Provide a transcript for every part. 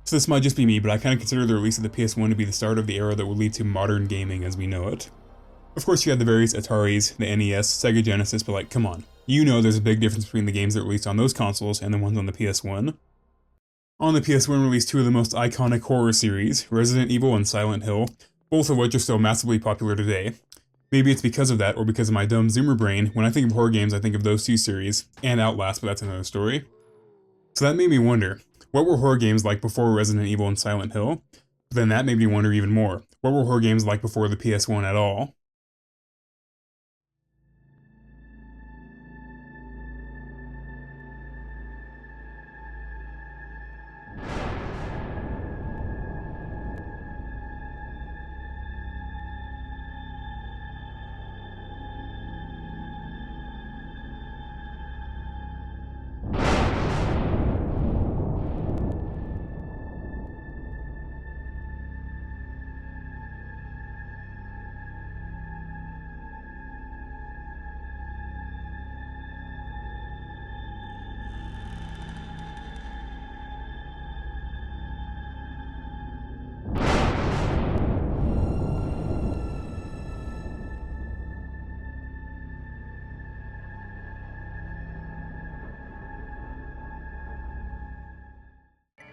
So this might just be me, but I kind of consider the release of the PS1 to be the start of the era that will lead to modern gaming as we know it. Of course you had the various Ataris, the NES, Sega Genesis, but like, come on. You know there's a big difference between the games that released on those consoles and the ones on the PS1. On the PS1 released two of the most iconic horror series, Resident Evil and Silent Hill, both of which are still massively popular today. Maybe it's because of that, or because of my dumb Zoomer brain, when I think of horror games I think of those two series, and Outlast, but that's another story. So that made me wonder, what were horror games like before Resident Evil and Silent Hill? But then that made me wonder even more, what were horror games like before the PS1 at all?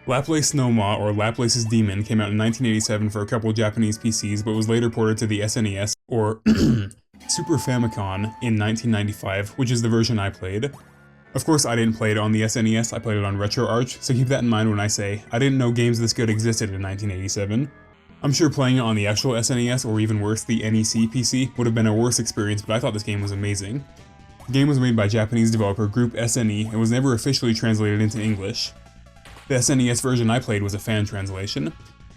Laplace No Ma, or Laplace's Demon, came out in 1987 for a couple of Japanese PCs, but was later ported to the SNES, or Super Famicom, in 1995, which is the version I played. Of course I didn't play it on the SNES, I played it on RetroArch, so keep that in mind when I say, I didn't know games this good existed in 1987. I'm sure playing it on the actual SNES, or even worse, the NEC PC, would have been a worse experience, but I thought this game was amazing. The game was made by Japanese developer Group SNE, and was never officially translated into English. The SNES version I played was a fan translation.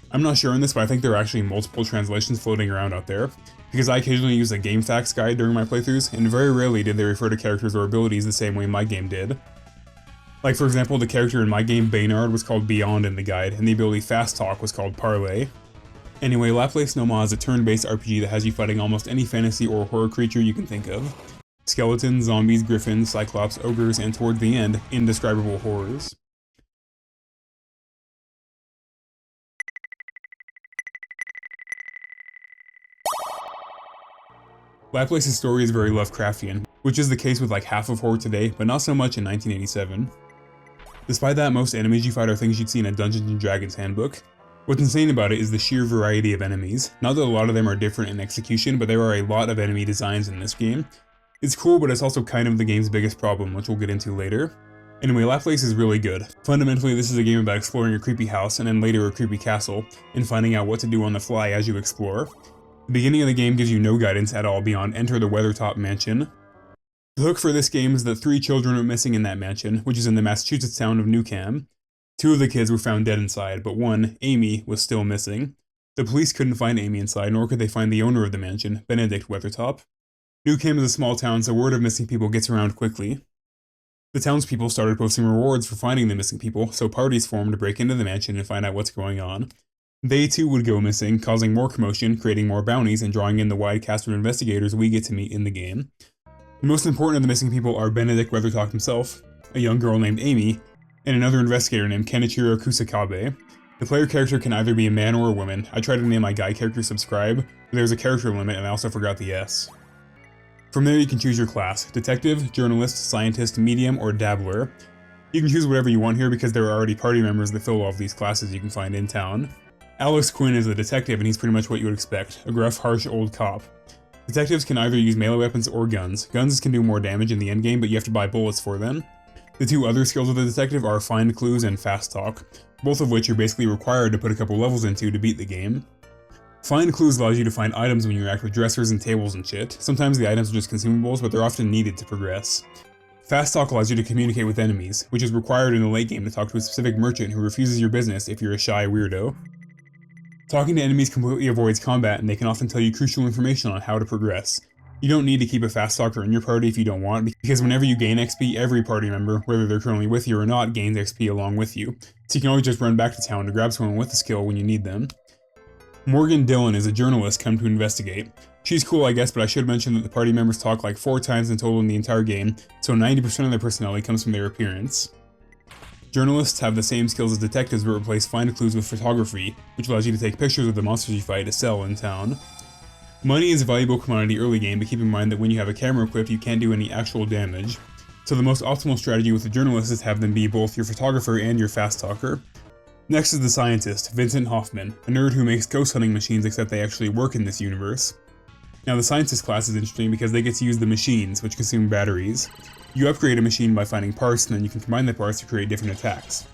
I'm not sure on this, but I think there are actually multiple translations floating around out there, because I occasionally use a GameFAQs guide during my playthroughs, and very rarely did they refer to characters or abilities the same way my game did. Like for example, the character in my game Baynard was called Beyond in the guide, and the ability Fast Talk was called Parlay. Anyway, Laplace No Ma is a turn-based RPG that has you fighting almost any fantasy or horror creature you can think of. Skeletons, zombies, griffins, cyclops, ogres, and toward the end, indescribable horrors. Laplace's story is very Lovecraftian, which is the case with like half of horror today, but not so much in 1987. Despite that, most enemies you fight are things you'd see in a Dungeons & Dragons handbook. What's insane about it is the sheer variety of enemies. Not that a lot of them are different in execution, but there are a lot of enemy designs in this game. It's cool, but it's also kind of the game's biggest problem, which we'll get into later. Anyway, Laplace is really good. Fundamentally, this is a game about exploring a creepy house, and then later a creepy castle, and finding out what to do on the fly as you explore. The beginning of the game gives you no guidance at all beyond enter the Weathertop mansion. The hook for this game is that 3 children are missing in that mansion, which is in the Massachusetts town of Newcam. 2 of the kids were found dead inside, but one, Amy, was still missing. The police couldn't find Amy inside, nor could they find the owner of the mansion, Benedict Weathertop. Newcam is a small town, so word of missing people gets around quickly. The townspeople started posting rewards for finding the missing people, so parties formed to break into the mansion and find out what's going on. They too would go missing, causing more commotion, creating more bounties, and drawing in the wide cast of investigators we get to meet in the game. The most important of the missing people are Benedict Weathertop himself, a young girl named Amy, and another investigator named Kenichiro Kusakabe. The player character can either be a man or a woman. I tried to name my guy character Subscribe, but there's a character limit and I also forgot the S. From there you can choose your class, detective, journalist, scientist, medium, or dabbler. You can choose whatever you want here because there are already party members that fill all of these classes you can find in town. Alex Quinn is a detective and he's pretty much what you would expect, a gruff, harsh old cop. Detectives can either use melee weapons or guns. Guns can do more damage in the endgame, but you have to buy bullets for them. The 2 other skills of the detective are Find Clues and Fast Talk, both of which you're basically required to put a couple levels into to beat the game. Find Clues allows you to find items when you interact with dressers and tables and shit. Sometimes the items are just consumables, but they're often needed to progress. Fast Talk allows you to communicate with enemies, which is required in the late game to talk to a specific merchant who refuses your business if you're a shy weirdo. Talking to enemies completely avoids combat, and they can often tell you crucial information on how to progress. You don't need to keep a fast talker in your party if you don't want, because whenever you gain XP, every party member, whether they're currently with you or not, gains XP along with you, so you can always just run back to town to grab someone with a skill when you need them. Morgan Dillon is a journalist come to investigate. She's cool I guess, but I should mention that the party members talk like 4 times in total in the entire game, so 90% of their personality comes from their appearance. Journalists have the same skills as detectives but replace find clues with photography, which allows you to take pictures of the monsters you fight to sell in town. Money is a valuable commodity early game, but keep in mind that when you have a camera equipped, you can't do any actual damage. So the most optimal strategy with the journalist is to have them be both your photographer and your fast talker. Next is the scientist, Vincent Hoffman, a nerd who makes ghost hunting machines except they actually work in this universe. Now the scientist class is interesting because they get to use the machines, which consume batteries. You upgrade a machine by finding parts, and then you can combine the parts to create different attacks.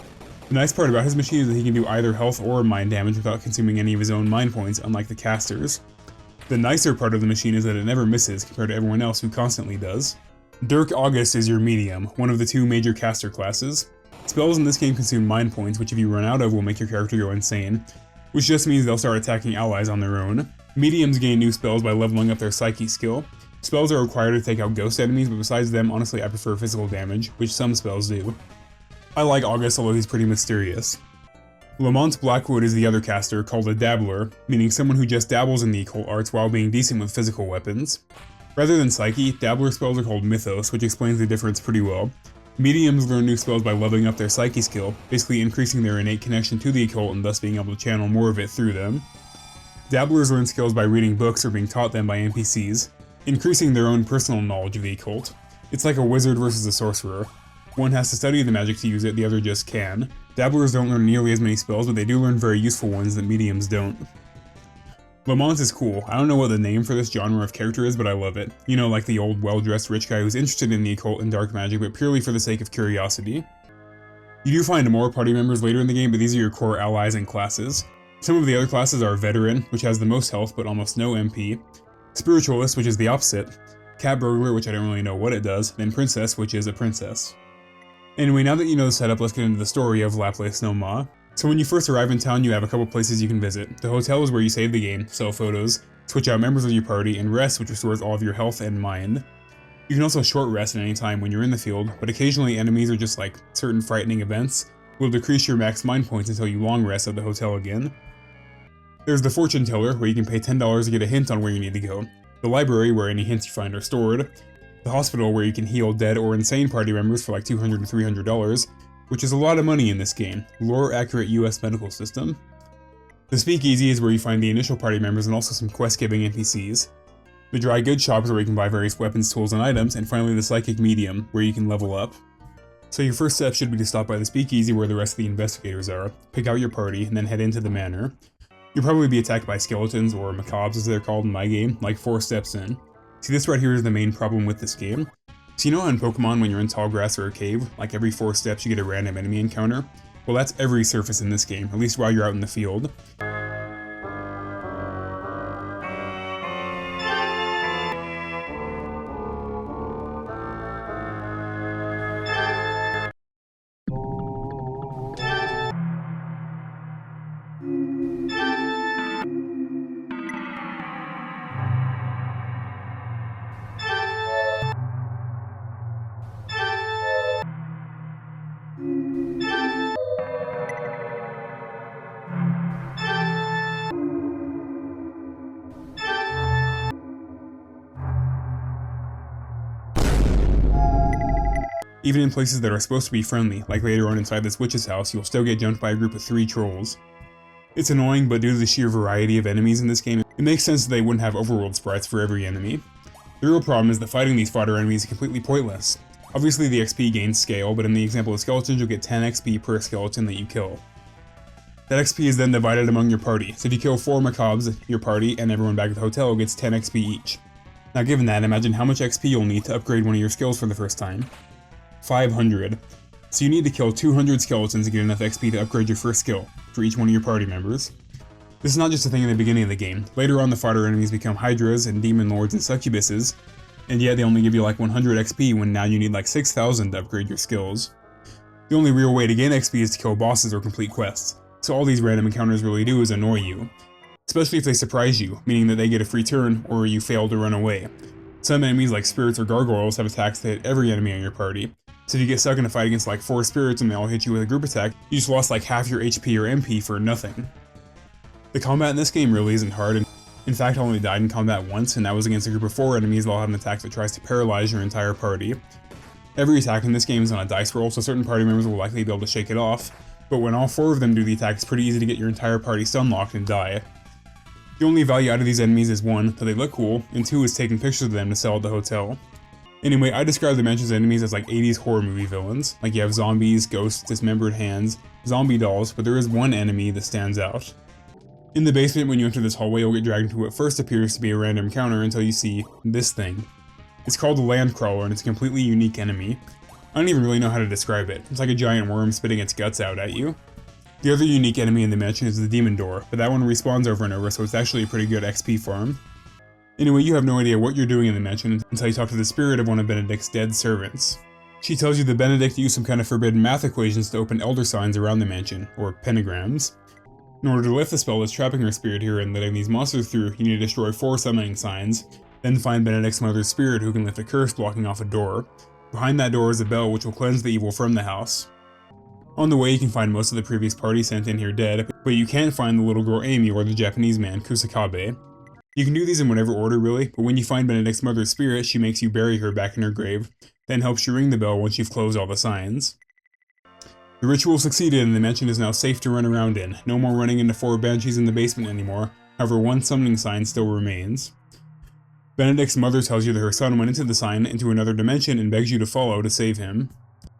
The nice part about his machine is that he can do either health or mind damage without consuming any of his own mind points, unlike the casters. The nicer part of the machine is that it never misses compared to everyone else who constantly does. Dirk August is your medium, one of the two major caster classes. Spells in this game consume mind points, which if you run out of will make your character go insane, which just means they'll start attacking allies on their own. Mediums gain new spells by leveling up their psyche skill. Spells are required to take out ghost enemies, but besides them, honestly I prefer physical damage, which some spells do. I like August, although he's pretty mysterious. Lamont Blackwood is the other caster, called a dabbler, meaning someone who just dabbles in the occult arts while being decent with physical weapons. Rather than Psyche, dabbler spells are called Mythos, which explains the difference pretty well. Mediums learn new spells by leveling up their Psyche skill, basically increasing their innate connection to the occult and thus being able to channel more of it through them. Dabblers learn skills by reading books or being taught them by NPCs, increasing their own personal knowledge of the occult. It's like a wizard versus a sorcerer. One has to study the magic to use it, the other just can. Dabblers don't learn nearly as many spells, but they do learn very useful ones that mediums don't. Lamont is cool. I don't know what the name for this genre of character is, but I love it. You know, like the old well-dressed rich guy who's interested in the occult and dark magic, but purely for the sake of curiosity. You do find more party members later in the game, but these are your core allies and classes. Some of the other classes are Veteran, which has the most health but almost no MP, Spiritualist, which is the opposite, Cat Burglar, which I don't really know what it does, and Princess, which is a princess. Anyway, now that you know the setup, let's get into the story of Laplace No Ma. So when you first arrive in town, you have a couple places you can visit. The hotel is where you save the game, sell photos, switch out members of your party, and rest, which restores all of your health and mind. You can also short rest at any time when you're in the field, but occasionally enemies or just like certain frightening events will decrease your max mind points until you long rest at the hotel again. There's the Fortune Teller, where you can pay $10 to get a hint on where you need to go. The library, where any hints you find are stored. The hospital, where you can heal dead or insane party members for like $200 to $300, which is a lot of money in this game. Lore-accurate US medical system. The Speakeasy is where you find the initial party members and also some quest-giving NPCs. The Dry Goods Shop is where you can buy various weapons, tools, and items, and finally the Psychic Medium, where you can level up. So your first step should be to stop by the Speakeasy where the rest of the investigators are, pick out your party, and then head into the manor. You'll probably be attacked by skeletons, or macabres as they're called in my game, like 4 steps in. See, this right here is the main problem with this game. So you know how in Pokemon when you're in tall grass or a cave, like every 4 steps you get a random enemy encounter? Well, that's every surface in this game, at least while you're out in the field. Even in places that are supposed to be friendly, like later on inside this witch's house, you'll still get jumped by a group of 3 trolls. It's annoying, but due to the sheer variety of enemies in this game, it makes sense that they wouldn't have overworld sprites for every enemy. The real problem is that fighting these fodder enemies is completely pointless. Obviously the XP gains scale, but in the example of skeletons you'll get 10 XP per skeleton that you kill. That XP is then divided among your party, so if you kill 4 macabres, your party and everyone back at the hotel gets 10 XP each. Now given that, imagine how much XP you'll need to upgrade one of your skills for the first time. 500. So you need to kill 200 skeletons to get enough XP to upgrade your first skill, for each one of your party members. This is not just a thing in the beginning of the game. Later on the fodder enemies become hydras and demon lords and succubuses, and yet they only give you like 100 XP when now you need like 6,000 to upgrade your skills. The only real way to gain XP is to kill bosses or complete quests, so all these random encounters really do is annoy you. Especially if they surprise you, meaning that they get a free turn or you fail to run away. Some enemies like spirits or gargoyles have attacks that hit every enemy on your party. So if you get stuck in a fight against like 4 spirits and they all hit you with a group attack, you just lost like half your HP or MP for nothing. The combat in this game really isn't hard, and in fact I only died in combat once, and that was against a group of 4 enemies that all have an attack that tries to paralyze your entire party. Every attack in this game is on a dice roll, so certain party members will likely be able to shake it off, but when all 4 of them do the attack, it's pretty easy to get your entire party stun locked and die. The only value out of these enemies is 1, that they look cool, and 2 is taking pictures of them to sell at the hotel. Anyway, I describe the Mansion's enemies as like 80s horror movie villains, like you have zombies, ghosts, dismembered hands, zombie dolls, but there is one enemy that stands out. In the basement, when you enter this hallway, you'll get dragged into what first appears to be a random counter until you see this thing. It's called the Land Crawler, and it's a completely unique enemy. I don't even really know how to describe it. It's like a giant worm spitting its guts out at you. The other unique enemy in the mansion is the Demon Door, but that one respawns over and over, so it's actually a pretty good XP farm. Anyway, you have no idea what you're doing in the mansion until you talk to the spirit of one of Benedict's dead servants. She tells you that Benedict used some kind of forbidden math equations to open elder signs around the mansion, or pentagrams. In order to lift the spell that's trapping her spirit here and letting these monsters through, you need to destroy 4 summoning signs, then find Benedict's mother's spirit who can lift a curse blocking off a door. Behind that door is a bell which will cleanse the evil from the house. On the way you can find most of the previous party sent in here dead, but you can't find the little girl Amy or the Japanese man Kusakabe. You can do these in whatever order really, but when you find Benedict's mother's spirit, she makes you bury her back in her grave, then helps you ring the bell once you've closed all the signs. The ritual succeeded and the mansion is now safe to run around in. No more running into 4 banshees in the basement anymore, however 1 summoning sign still remains. Benedict's mother tells you that her son went into the sign into another dimension and begs you to follow to save him.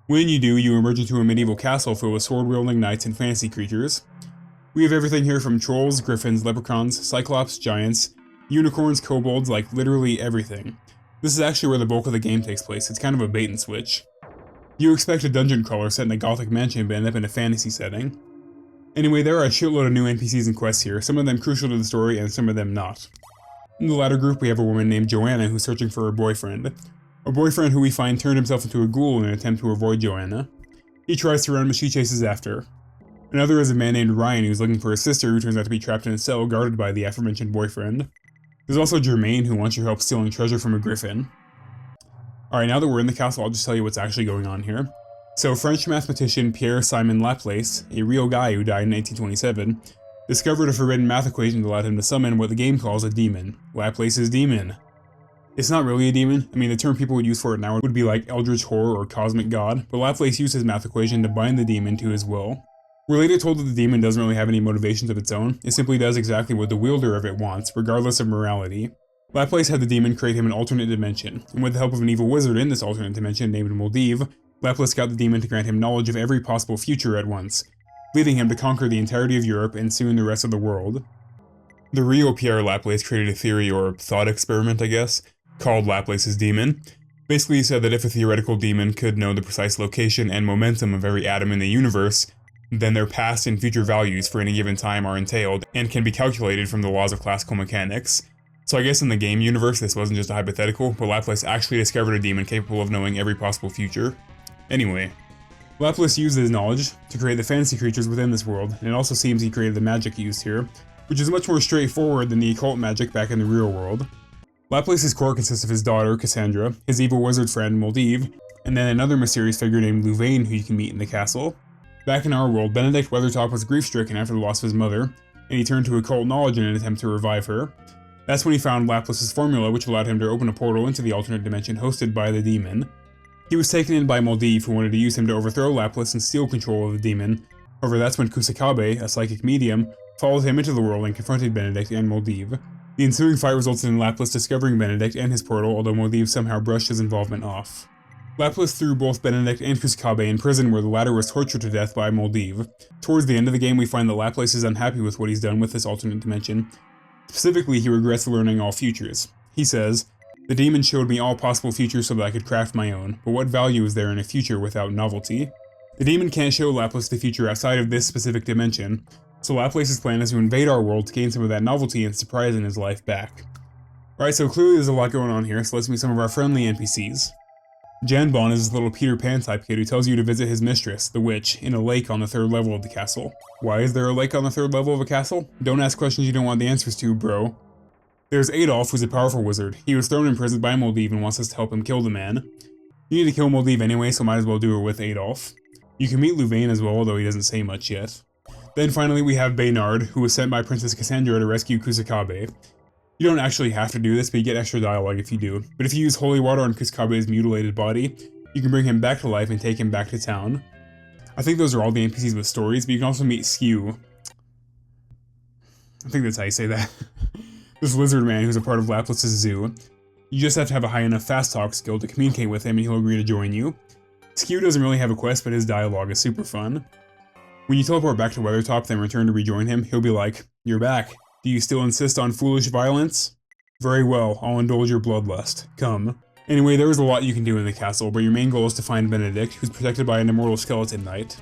When you do, you emerge into a medieval castle filled with sword-wielding knights and fantasy creatures. We have everything here from trolls, griffins, leprechauns, cyclops, giants, unicorns, kobolds, like literally everything. This is actually where the bulk of the game takes place. It's kind of a bait and switch. You expect a dungeon crawler set in a gothic mansion but end up in a fantasy setting. Anyway, there are a shitload of new NPCs and quests here, some of them crucial to the story and some of them not. In the latter group, we have a woman named Joanna who's searching for her boyfriend. A boyfriend who we find turned himself into a ghoul in an attempt to avoid Joanna. He tries to run, but she chases after. Another is a man named Ryan who's looking for his sister who turns out to be trapped in a cell guarded by the aforementioned boyfriend. There's also Germaine who wants your help stealing treasure from a griffin. Alright, now that we're in the castle, I'll just tell you what's actually going on here. So, French mathematician Pierre-Simon Laplace, a real guy who died in 1827, discovered a forbidden math equation that allowed him to summon what the game calls a demon. Laplace's demon. It's not really a demon. I mean, the term people would use for it now would be like eldritch horror or cosmic god, but Laplace used his math equation to bind the demon to his will. We're later told that the demon doesn't really have any motivations of its own, it simply does exactly what the wielder of it wants, regardless of morality. Laplace had the demon create him an alternate dimension, and with the help of an evil wizard in this alternate dimension named Moldive, Laplace got the demon to grant him knowledge of every possible future at once, leading him to conquer the entirety of Europe and soon the rest of the world. The real Pierre Laplace created a theory or thought experiment, I guess, called Laplace's demon. Basically, he said that if a theoretical demon could know the precise location and momentum of every atom in the universe, then their past and future values for any given time are entailed and can be calculated from the laws of classical mechanics. So I guess in the game universe this wasn't just a hypothetical, but Laplace actually discovered a demon capable of knowing every possible future. Anyway, Laplace used his knowledge to create the fantasy creatures within this world, and it also seems he created the magic used here, which is much more straightforward than the occult magic back in the real world. Laplace's core consists of his daughter, Cassandra, his evil wizard friend, Moldive, and then another mysterious figure named Louvain who you can meet in the castle. Back in our world, Benedict Weathertop was grief-stricken after the loss of his mother, and he turned to occult knowledge in an attempt to revive her. That's when he found Laplace's formula, which allowed him to open a portal into the alternate dimension hosted by the demon. He was taken in by Moldive, who wanted to use him to overthrow Laplace and steal control of the demon. However, that's when Kusakabe, a psychic medium, followed him into the world and confronted Benedict and Moldive. The ensuing fight resulted in Laplace discovering Benedict and his portal, although Moldive somehow brushed his involvement off. Laplace threw both Benedict and Kusakabe in prison where the latter was tortured to death by Moldive. Towards the end of the game we find that Laplace is unhappy with what he's done with this alternate dimension. Specifically, he regrets learning all futures. He says, "The demon showed me all possible futures so that I could craft my own, but what value is there in a future without novelty?" The demon can't show Laplace the future outside of this specific dimension, so Laplace's plan is to invade our world to gain some of that novelty and surprise in his life back. Alright, so clearly there's a lot going on here, so let's meet some of our friendly NPCs. Janbon is this little Peter Pan type kid who tells you to visit his mistress, the witch, in a lake on the 3rd level of the castle. Why is there a lake on the 3rd level of a castle? Don't ask questions you don't want the answers to, bro. There's Adolf, who's a powerful wizard. He was thrown in prison by Moldive and wants us to help him kill the man. You need to kill Moldive anyway, so might as well do it with Adolf. You can meet Louvain as well, although he doesn't say much yet. Then finally we have Baynard, who was sent by Princess Cassandra to rescue Kusakabe. You don't actually have to do this, but you get extra dialogue if you do. But if you use holy water on Kusakabe's mutilated body, You can bring him back to life and take him back to town. I think those are all the NPCs with stories, but you can also meet Skew. I think that's how you say that. This lizard man who's a part of Laplace's zoo. You just have to have a high enough fast talk skill to communicate with him and he'll agree to join you. Skew doesn't really have a quest, but his dialogue is super fun. When you teleport back to Weathertop, then return to rejoin him, he'll be like, "You're back. Do you still insist on foolish violence? Very well, I'll indulge your bloodlust. Come." Anyway, there is a lot you can do in the castle, but your main goal is to find Benedict, who's protected by an immortal skeleton knight.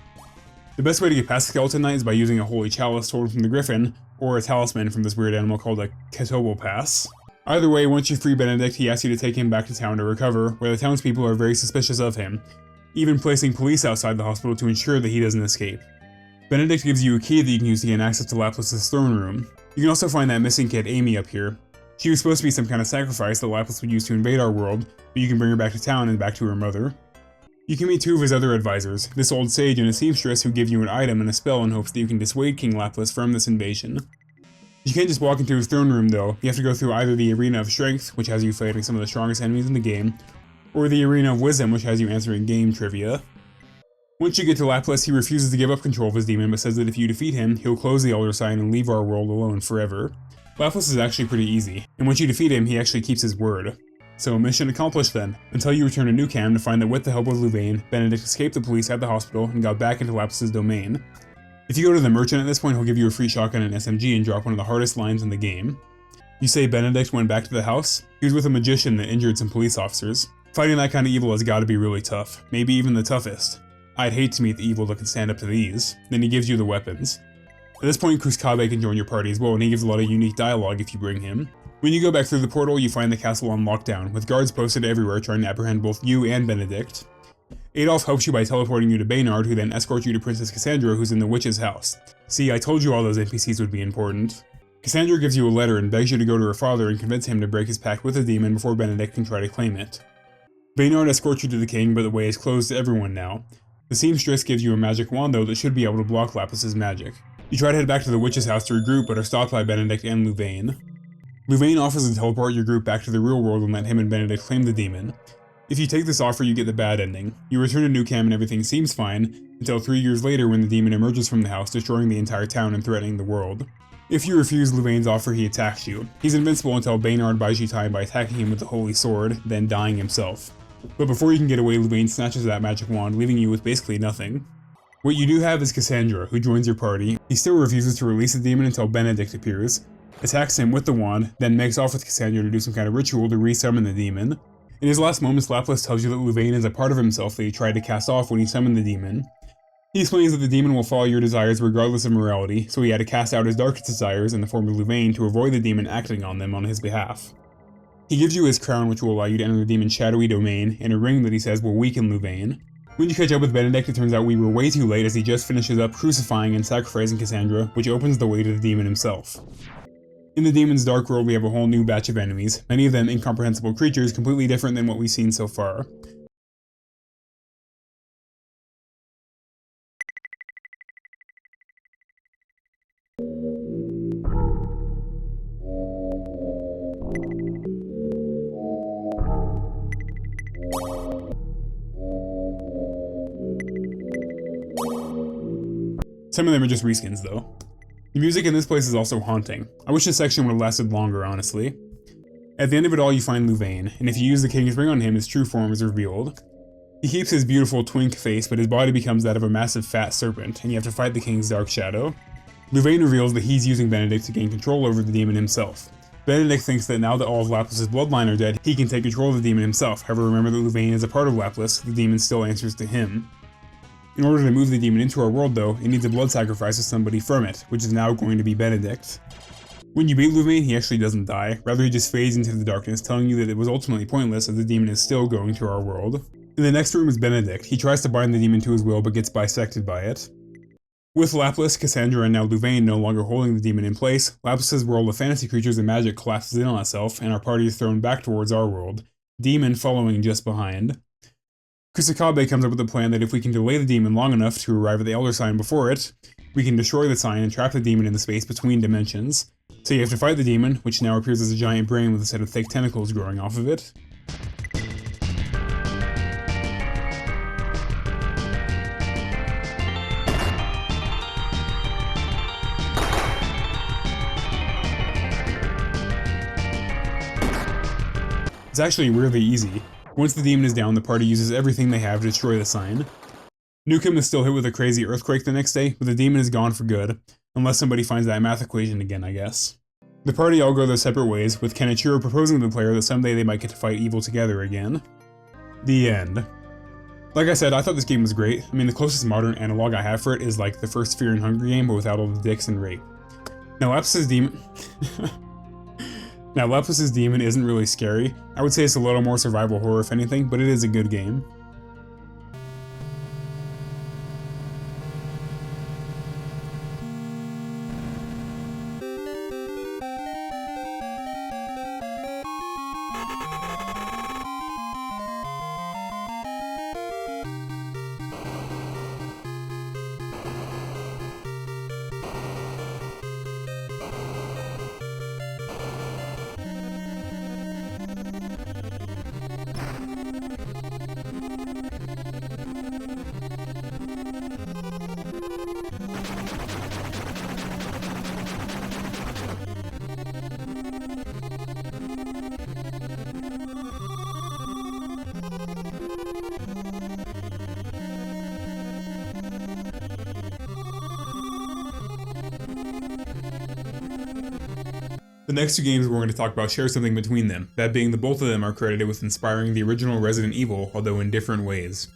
The best way to get past the skeleton knight is by using a holy chalice stolen from the griffin, or a talisman from this weird animal called a Ketobel Pass. Either way, once you free Benedict, he asks you to take him back to town to recover, where the townspeople are very suspicious of him, even placing police outside the hospital to ensure that he doesn't escape. Benedict gives you a key that you can use to gain access to Laplace's throne room. You can also find that missing kid Amy up here. She was supposed to be some kind of sacrifice that Laplace would use to invade our world, but you can bring her back to town and back to her mother. You can meet two of his other advisors, this old sage and a seamstress who give you an item and a spell in hopes that you can dissuade King Laplace from this invasion. You can't just walk into his throne room though, you have to go through either the Arena of Strength, which has you fighting some of the strongest enemies in the game, or the Arena of Wisdom, which has you answering game trivia. Once you get to Laplace, he refuses to give up control of his demon, but says that if you defeat him, he'll close the Elder Sign and leave our world alone forever. Laplace is actually pretty easy, and once you defeat him, he actually keeps his word. So mission accomplished then, until you return to New Cam to find that with the help of Louvain, Benedict escaped the police at the hospital and got back into Laplace's domain. If you go to the merchant at this point, he'll give you a free shotgun and SMG and drop one of the hardest lines in the game. You say Benedict went back to the house? He was with a magician that injured some police officers. Fighting that kind of evil has gotta be really tough, maybe even the toughest. I'd hate to meet the evil that can stand up to these. Then he gives you the weapons. At this point, Kuskabe can join your party as well, and he gives a lot of unique dialogue if you bring him. When you go back through the portal, you find the castle on lockdown, with guards posted everywhere trying to apprehend both you and Benedict. Adolf helps you by teleporting you to Baynard, who then escorts you to Princess Cassandra, who's in the witch's house. See, I told you all those NPCs would be important. Cassandra gives you a letter and begs you to go to her father and convince him to break his pact with the demon before Benedict can try to claim it. Baynard escorts you to the king, but the way is closed to everyone now. The seamstress gives you a magic wand though that should be able to block Laplace's magic. You try to head back to the witch's house to regroup, but are stopped by Benedict and Louvain. Louvain offers to teleport your group back to the real world and let him and Benedict claim the demon. If you take this offer, you get the bad ending. You return to New Cam and everything seems fine, until 3 years later when the demon emerges from the house, destroying the entire town and threatening the world. If you refuse Louvain's offer, he attacks you. He's invincible until Baynard buys you time by attacking him with the holy sword, then dying himself. But before you can get away, Louvain snatches that magic wand, leaving you with basically nothing. What you do have is Cassandra, who joins your party. He still refuses to release the demon until Benedict appears, attacks him with the wand, then makes off with Cassandra to do some kind of ritual to resummon the demon. In his last moments, Laplace tells you that Louvain is a part of himself that he tried to cast off when he summoned the demon. He explains that the demon will follow your desires regardless of morality, so he had to cast out his darkest desires in the form of Louvain to avoid the demon acting on them on his behalf. He gives you his crown, which will allow you to enter the demon's shadowy domain, and a ring that he says will weaken Louvain. When you catch up with Benedict, it turns out we were way too late as he just finishes up crucifying and sacrificing Cassandra, which opens the way to the demon himself. In the demon's dark world, we have a whole new batch of enemies, many of them incomprehensible creatures completely different than what we've seen so far. Some of them are just reskins though. The music in this place is also haunting. I wish this section would have lasted longer, honestly. At the end of it all, you find Louvain, and if you use the King's Ring on him, his true form is revealed. He keeps his beautiful twink face, but his body becomes that of a massive fat serpent, and you have to fight the King's dark shadow. Louvain reveals that he's using Benedict to gain control over the demon himself. Benedict thinks that now that all of Laplace's bloodline are dead, he can take control of the demon himself. However, remember that Louvain is a part of Laplace, the demon still answers to him. In order to move the demon into our world though, it needs a blood sacrifice of somebody from it, which is now going to be Benedict. When you beat Louvain, he actually doesn't die, rather he just fades into the darkness, telling you that it was ultimately pointless as the demon is still going to our world. In the next room is Benedict. He tries to bind the demon to his will but gets bisected by it. With Laplace, Cassandra, and now Louvain no longer holding the demon in place, Laplace's world of fantasy creatures and magic collapses in on itself, and our party is thrown back towards our world, demon following just behind. Kusakabe comes up with a plan that if we can delay the demon long enough to arrive at the Elder Sign before it, we can destroy the sign and trap the demon in the space between dimensions. So you have to fight the demon, which now appears as a giant brain with a set of thick tentacles growing off of it. It's actually weirdly easy. Once the demon is down, the party uses everything they have to destroy the sign. Nukem is still hit with a crazy earthquake the next day, but the demon is gone for good, unless somebody finds that math equation again, I guess. The party all go their separate ways, with Kenichiro proposing to the player that someday they might get to fight evil together again. The end. Like I said, I thought this game was great. I mean, the closest modern analog I have for it is like the first Fear and Hunger game, but without all the dicks and rape. Now Laplace's demon... Now Laplace's demon isn't really scary. I would say it's a little more survival horror if anything, but it is a good game. The next two games we're going to talk about share something between them, that being that both of them are credited with inspiring the original Resident Evil, although in different ways.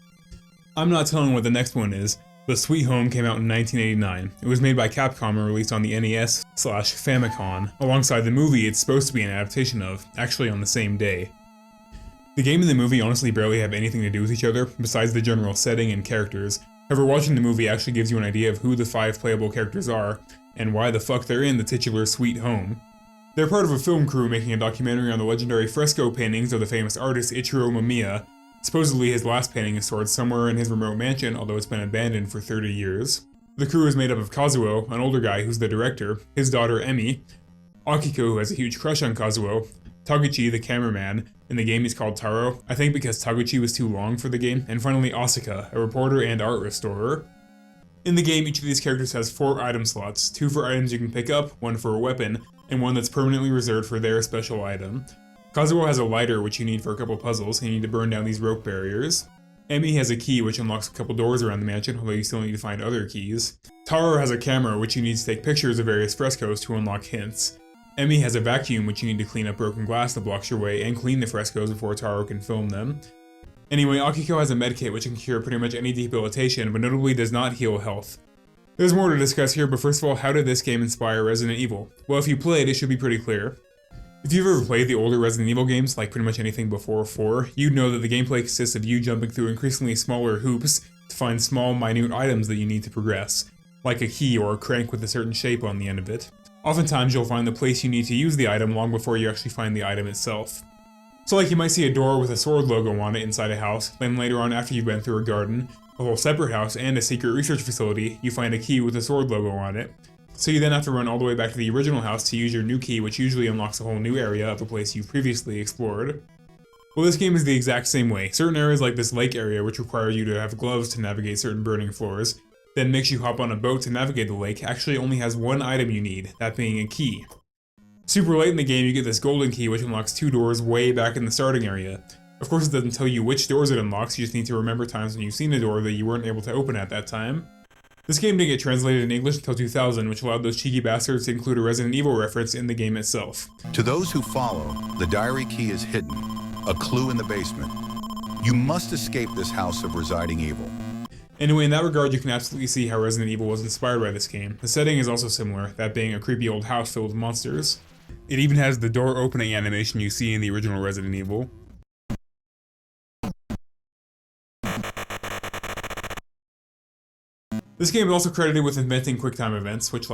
I'm not telling what the next one is, but Sweet Home came out in 1989. It was made by Capcom and released on the NES/Famicom, alongside the movie it's supposed to be an adaptation of, actually on the same day. The game and the movie honestly barely have anything to do with each other, besides the general setting and characters. However, watching the movie actually gives you an idea of who the 5 playable characters are, and why the fuck they're in the titular Sweet Home. They're part of a film crew making a documentary on the legendary fresco paintings of the famous artist Ichiro Mamiya. Supposedly his last painting is stored somewhere in his remote mansion, although it's been abandoned for 30 years. The crew is made up of Kazuo, an older guy who's the director, his daughter Emi, Akiko, who has a huge crush on Kazuo, Taguchi, the cameraman, in the game he's called Taro, I think because Taguchi was too long for the game, and finally Asuka, a reporter and art restorer. In the game, each of these characters has 4 item slots, 2 for items you can pick up, 1 for a weapon, and 1 that's permanently reserved for their special item. Kazuo has a lighter which you need for a couple puzzles, and you need to burn down these rope barriers. Emi has a key which unlocks a couple doors around the mansion, although you still need to find other keys. Taro has a camera which you need to take pictures of various frescoes to unlock hints. Emi has a vacuum which you need to clean up broken glass that blocks your way and clean the frescoes before Taro can film them. Anyway, Akiko has a medkit which can cure pretty much any debilitation, but notably does not heal health. There's more to discuss here, but first of all, how did this game inspire Resident Evil? Well, if you played, it should be pretty clear. If you've ever played the older Resident Evil games, like pretty much anything before 4, you'd know that the gameplay consists of you jumping through increasingly smaller hoops to find small, minute items that you need to progress, like a key or a crank with a certain shape on the end of it. Oftentimes, you'll find the place you need to use the item long before you actually find the item itself. So like you might see a door with a sword logo on it inside a house, then later on after you've been through a garden, a whole separate house, and a secret research facility, you find a key with a sword logo on it. So you then have to run all the way back to the original house to use your new key, which usually unlocks a whole new area of a place you've previously explored. Well, this game is the exact same way. Certain areas like this lake area, which require you to have gloves to navigate certain burning floors, then makes you hop on a boat to navigate the lake, actually only has 1 item you need, that being a key. Super late in the game, you get this golden key which unlocks 2 doors way back in the starting area. Of course, it doesn't tell you which doors it unlocks, you just need to remember times when you've seen a door that you weren't able to open at that time. This game didn't get translated in English until 2000, which allowed those cheeky bastards to include a Resident Evil reference in the game itself. To those who follow, the diary key is hidden, a clue in the basement. You must escape this house of residing evil. Anyway, in that regard, you can absolutely see how Resident Evil was inspired by this game. The setting is also similar, that being a creepy old house filled with monsters. It even has the door opening animation you see in the original Resident Evil. This game is also credited with inventing QuickTime events, which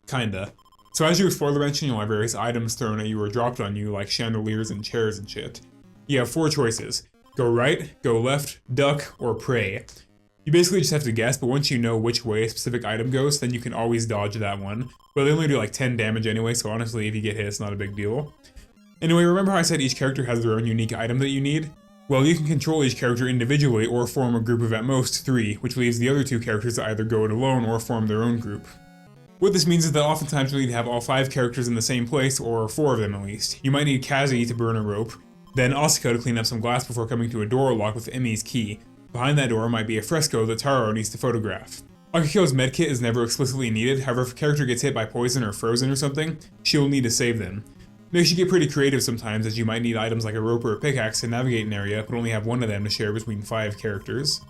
kinda. So as you explore the mansion, you'll have various items thrown at you or dropped on you, like chandeliers and chairs and shit. You have 4 choices. Go right, go left, duck, or pray. You basically just have to guess, but once you know which way a specific item goes, then you can always dodge that one. But they only do like 10 damage anyway, so honestly, if you get hit, it's not a big deal. Anyway, remember how I said each character has their own unique item that you need? Well, you can control each character individually or form a group of at most 3, which leaves the other 2 characters to either go it alone or form their own group. What this means is that oftentimes you'll need to have all 5 characters in the same place, or 4 of them at least. You might need Kazi to burn a rope, Then Asuka to clean up some glass before coming to a door locked with Emi's key. Behind that door might be a fresco that Taro needs to photograph. Akiko's medkit is never explicitly needed, however if a character gets hit by poison or frozen or something, she'll need to save them. Makes you get pretty creative sometimes, as you might need items like a rope or a pickaxe to navigate an area, but only have one of them to share between 5 characters.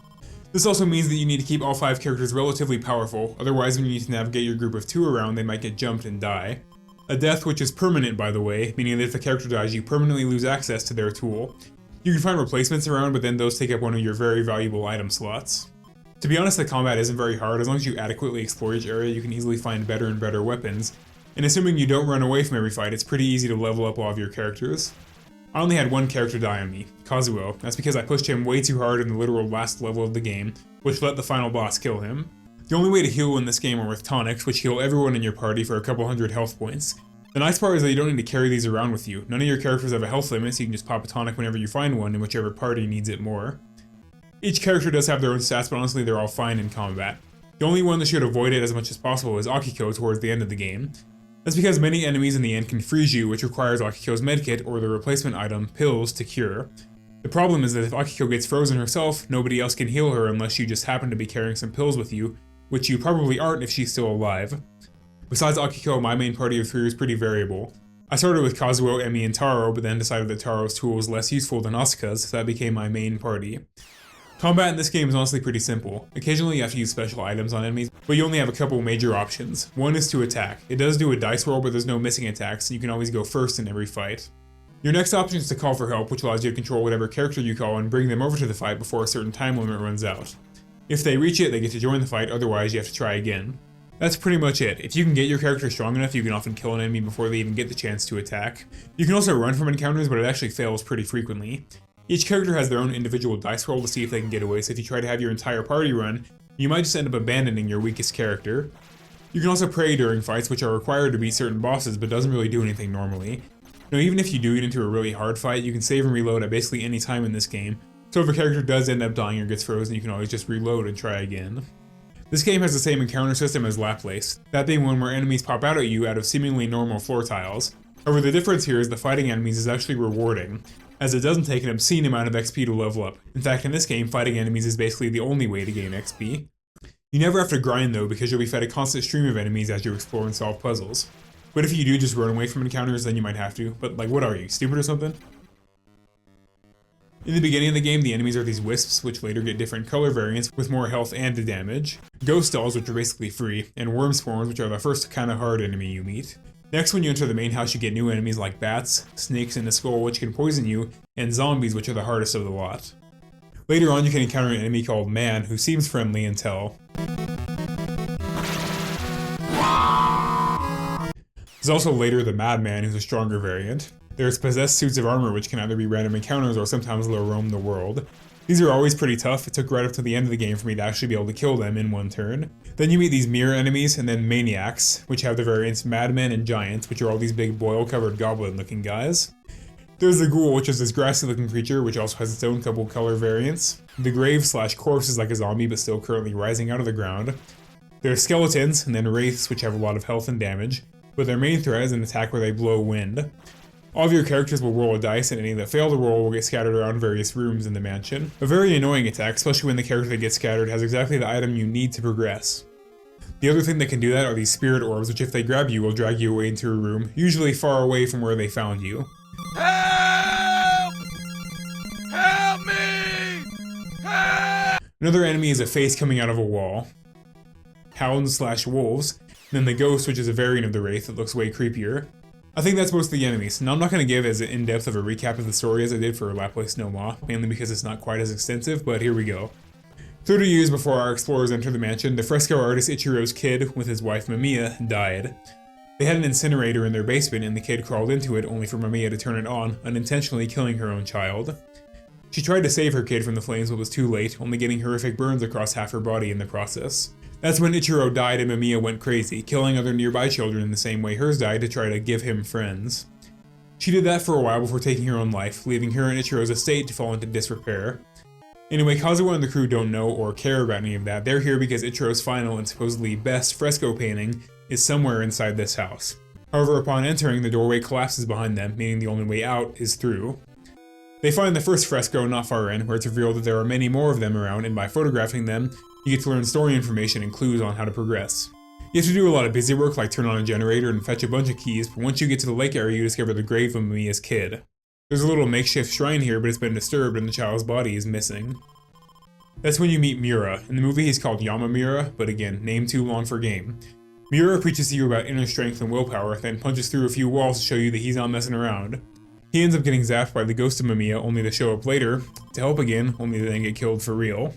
This also means that you need to keep all 5 characters relatively powerful, otherwise when you need to navigate your group of 2 around, they might get jumped and die. A death which is permanent, by the way, meaning that if a character dies, you permanently lose access to their tool. You can find replacements around, but then those take up one of your very valuable item slots. To be honest, the combat isn't very hard. As long as you adequately explore each area, you can easily find better and better weapons. And assuming you don't run away from every fight, it's pretty easy to level up all of your characters. I only had one character die on me, Kazuo. That's because I pushed him way too hard in the literal last level of the game, which let the final boss kill him. The only way to heal in this game are with tonics, which heal everyone in your party for a couple hundred health points. The nice part is that you don't need to carry these around with you. None of your characters have a health limit, so you can just pop a tonic whenever you find one in whichever party needs it more. Each character does have their own stats, but honestly they're all fine in combat. The only one that should avoid it as much as possible is Akiko towards the end of the game. That's because many enemies in the end can freeze you, which requires Akiko's medkit, or the replacement item, pills, to cure. The problem is that if Akiko gets frozen herself, nobody else can heal her unless you just happen to be carrying some pills with you, which you probably aren't if she's still alive. Besides Akiko, my main party of 3 was pretty variable. I started with Kazuo, Emi, and Taro, but then decided that Taro's tool was less useful than Asuka's, so that became my main party. Combat in this game is honestly pretty simple. Occasionally you have to use special items on enemies, but you only have a couple major options. One is to attack. It does do a dice roll, but there's no missing attacks, so you can always go first in every fight. Your next option is to call for help, which allows you to control whatever character you call and bring them over to the fight before a certain time limit runs out. If they reach it, they get to join the fight, otherwise you have to try again. That's pretty much it. If you can get your character strong enough, you can often kill an enemy before they even get the chance to attack. You can also run from encounters, but it actually fails pretty frequently. Each character has their own individual dice roll to see if they can get away, so if you try to have your entire party run, you might just end up abandoning your weakest character. You can also pray during fights, which are required to beat certain bosses, but doesn't really do anything normally. Now, even if you do get into a really hard fight, you can save and reload at basically any time in this game, so if a character does end up dying or gets frozen, you can always just reload and try again. This game has the same encounter system as Laplace, that being one where enemies pop out at you out of seemingly normal floor tiles. However, the difference here is the fighting enemies is actually rewarding, as it doesn't take an obscene amount of XP to level up. In fact, in this game, fighting enemies is basically the only way to gain XP. You never have to grind though, because you'll be fed a constant stream of enemies as you explore and solve puzzles. But if you do just run away from encounters, then you might have to. But like, what are you, stupid or something? In the beginning of the game, the enemies are these wisps, which later get different color variants with more health and damage, ghost dolls, which are basically free, and worm spawns, which are the first kinda hard enemy you meet. Next, when you enter the main house, you get new enemies like bats, snakes, and a skull, which can poison you, and zombies, which are the hardest of the lot. Later on, you can encounter an enemy called Man, who seems friendly until... There's also later the Madman, who's a stronger variant. There's possessed suits of armor, which can either be random encounters or sometimes they'll roam the world. These are always pretty tough. It took right up to the end of the game for me to actually be able to kill them in one turn. Then you meet these mirror enemies, and then Maniacs, which have the variants Madmen and Giants, which are all these big boil-covered goblin-looking guys. There's the Ghoul, which is this grassy-looking creature, which also has its own couple color variants. The Grave/Corpse is like a zombie, but still currently rising out of the ground. There's Skeletons, and then Wraiths, which have a lot of health and damage, but their main threat is an attack where they blow wind. All of your characters will roll a dice, and any that fail to roll will get scattered around various rooms in the mansion. A very annoying attack, especially when the character that gets scattered has exactly the item you need to progress. The other thing that can do that are these spirit orbs, which if they grab you will drag you away into a room, usually far away from where they found you. Help! Help me! Help! Another enemy is a face coming out of a wall. Hounds/wolves, then the Ghost, which is a variant of the Wraith that looks way creepier. I think that's most of the enemies. Now I'm not going to give as in-depth of a recap of the story as I did for Laplace No Ma, mainly because it's not quite as extensive, but here we go. 30 years before our explorers enter the mansion, the fresco artist Ichiro's kid, with his wife Mamiya, died. They had an incinerator in their basement and the kid crawled into it only for Mamiya to turn it on, unintentionally killing her own child. She tried to save her kid from the flames but was too late, only getting horrific burns across half her body in the process. That's when Ichiro died and Mamiya went crazy, killing other nearby children in the same way hers died to try to give him friends. She did that for a while before taking her own life, leaving her and Ichiro's estate to fall into disrepair. Anyway, Kazuo and the crew don't know or care about any of that. They're here because Ichiro's final and supposedly best fresco painting is somewhere inside this house. However, upon entering, the doorway collapses behind them, meaning the only way out is through. They find the first fresco not far in, where it's revealed that there are many more of them around, and by photographing them, you get to learn story information and clues on how to progress. You have to do a lot of busy work like turn on a generator and fetch a bunch of keys, but once you get to the lake area you discover the grave of Mamiya's kid. There's a little makeshift shrine here, but it's been disturbed and the child's body is missing. That's when you meet Miura. In the movie he's called Yamamura, but again, name too long for game. Miura preaches to you about inner strength and willpower, then punches through a few walls to show you that he's not messing around. He ends up getting zapped by the ghost of Mamiya, only to show up later, to help again, only to then get killed for real.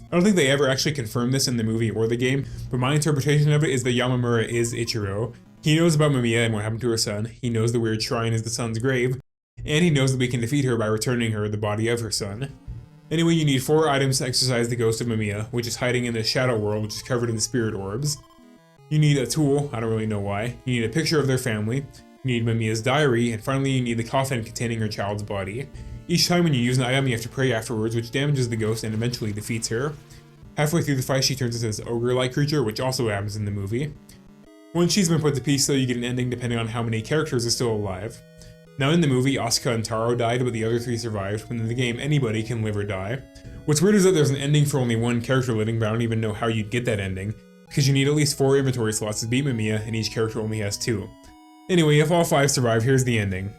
I don't think they ever actually confirmed this in the movie or the game, but my interpretation of it is that Yamamura is Ichiro. He knows about Mamiya and what happened to her son, he knows the weird shrine is the son's grave, and he knows that we can defeat her by returning her the body of her son. Anyway, you need 4 items to exorcise the ghost of Mamiya, which is hiding in the shadow world, which is covered in spirit orbs. You need a tool, I don't really know why. You need a picture of their family. You need Mamiya's diary, and finally you need the coffin containing her child's body. Each time when you use an item, you have to pray afterwards, which damages the ghost and eventually defeats her. Halfway through the fight, she turns into this ogre-like creature, which also happens in the movie. Once she's been put to peace, though, you get an ending depending on how many characters are still alive. Now in the movie, Asuka and Taro died, but the other 3 survived, when in the game anybody can live or die. What's weird is that there's an ending for only 1 character living, but I don't even know how you'd get that ending, because you need at least 4 inventory slots to beat Mamiya, and each character only has 2. Anyway, if all 5 survive, here's the ending.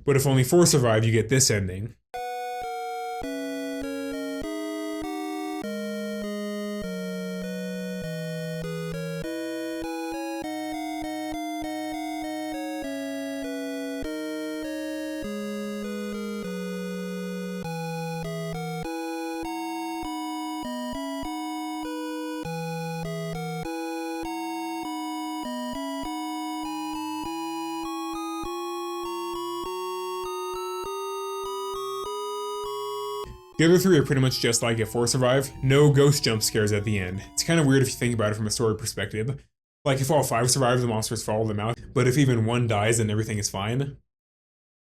But if only 4 survive, you get this ending. The other 3 are pretty much just like if 4 survive, no ghost jump scares at the end. It's kind of weird if you think about it from a story perspective. Like if all 5 survive, the monsters follow them out, but if even 1 dies, then everything is fine.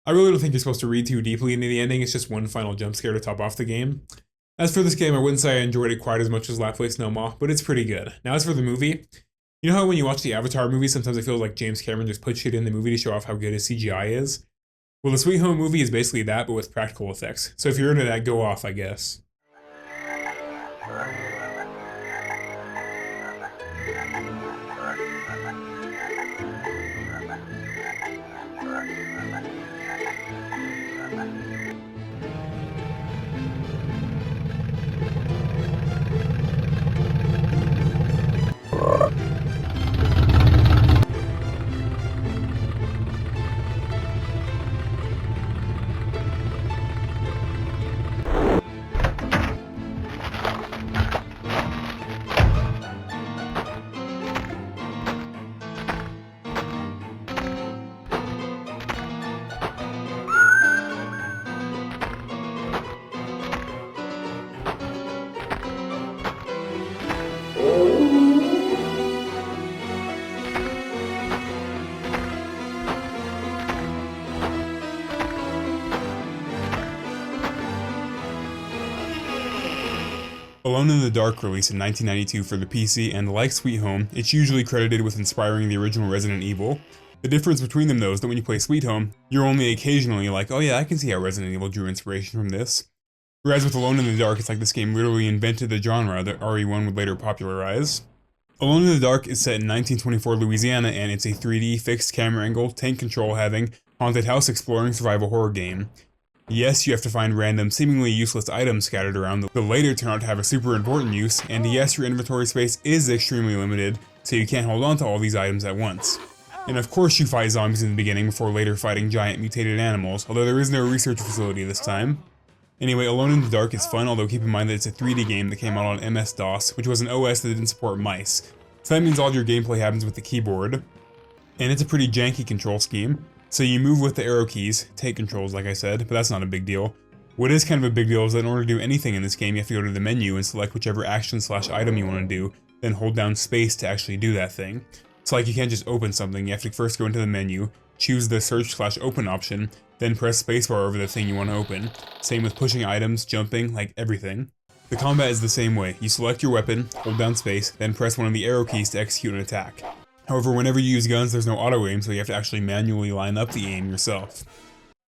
I really don't think you're supposed to read too deeply into the ending, it's just 1 final jump scare to top off the game. As for this game, I wouldn't say I enjoyed it quite as much as Laplace No Ma, but it's pretty good. Now as for the movie, you know how when you watch the Avatar movie, sometimes it feels like James Cameron just put shit in the movie to show off how good his CGI is? Well, the Sweet Home movie is basically that, but with practical effects. So if you're into that, go off, I guess. Alone in the Dark released in 1992 for the PC, and like Sweet Home, it's usually credited with inspiring the original Resident Evil. The difference between them though is that when you play Sweet Home, you're only occasionally like, oh yeah, I can see how Resident Evil drew inspiration from this. Whereas with Alone in the Dark, it's like this game literally invented the genre that RE1 would later popularize. Alone in the Dark is set in 1924 Louisiana, and it's a 3D fixed camera angle, tank control having, haunted house exploring survival horror game. Yes, you have to find random, seemingly useless items scattered around that later turn out to have a super important use, and yes, your inventory space is extremely limited, so you can't hold on to all these items at once. And of course you fight zombies in the beginning before later fighting giant mutated animals, although there is no research facility this time. Anyway, Alone in the Dark is fun, although keep in mind that it's a 3D game that came out on MS-DOS, which was an OS that didn't support mice. So that means all your gameplay happens with the keyboard. And it's a pretty janky control scheme. So you move with the arrow keys, take controls like I said, but that's not a big deal. What is kind of a big deal is that in order to do anything in this game, you have to go to the menu and select whichever action/item you want to do, then hold down space to actually do that thing. So like you can't just open something, you have to first go into the menu, choose the search/open option, then press spacebar over the thing you want to open. Same with pushing items, jumping, like everything. The combat is the same way. You select your weapon, hold down space, then press one of the arrow keys to execute an attack. However, whenever you use guns, there's no auto aim, so you have to actually manually line up the aim yourself.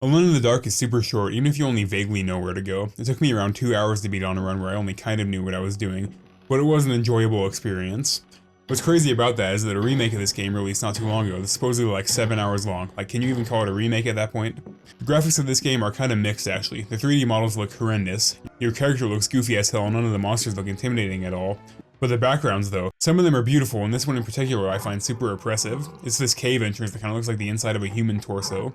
Alone in the Dark is super short, even if you only vaguely know where to go. It took me around 2 hours to beat on a run where I only kind of knew what I was doing, but it was an enjoyable experience. What's crazy about that is that a remake of this game released not too long ago that's supposedly like 7 hours long. Like, can you even call it a remake at that point? The graphics of this game are kind of mixed actually. The 3D models look horrendous, your character looks goofy as hell, and none of the monsters look intimidating at all. But the backgrounds though, some of them are beautiful, and this one in particular I find super oppressive. It's this cave entrance that kind of looks like the inside of a human torso.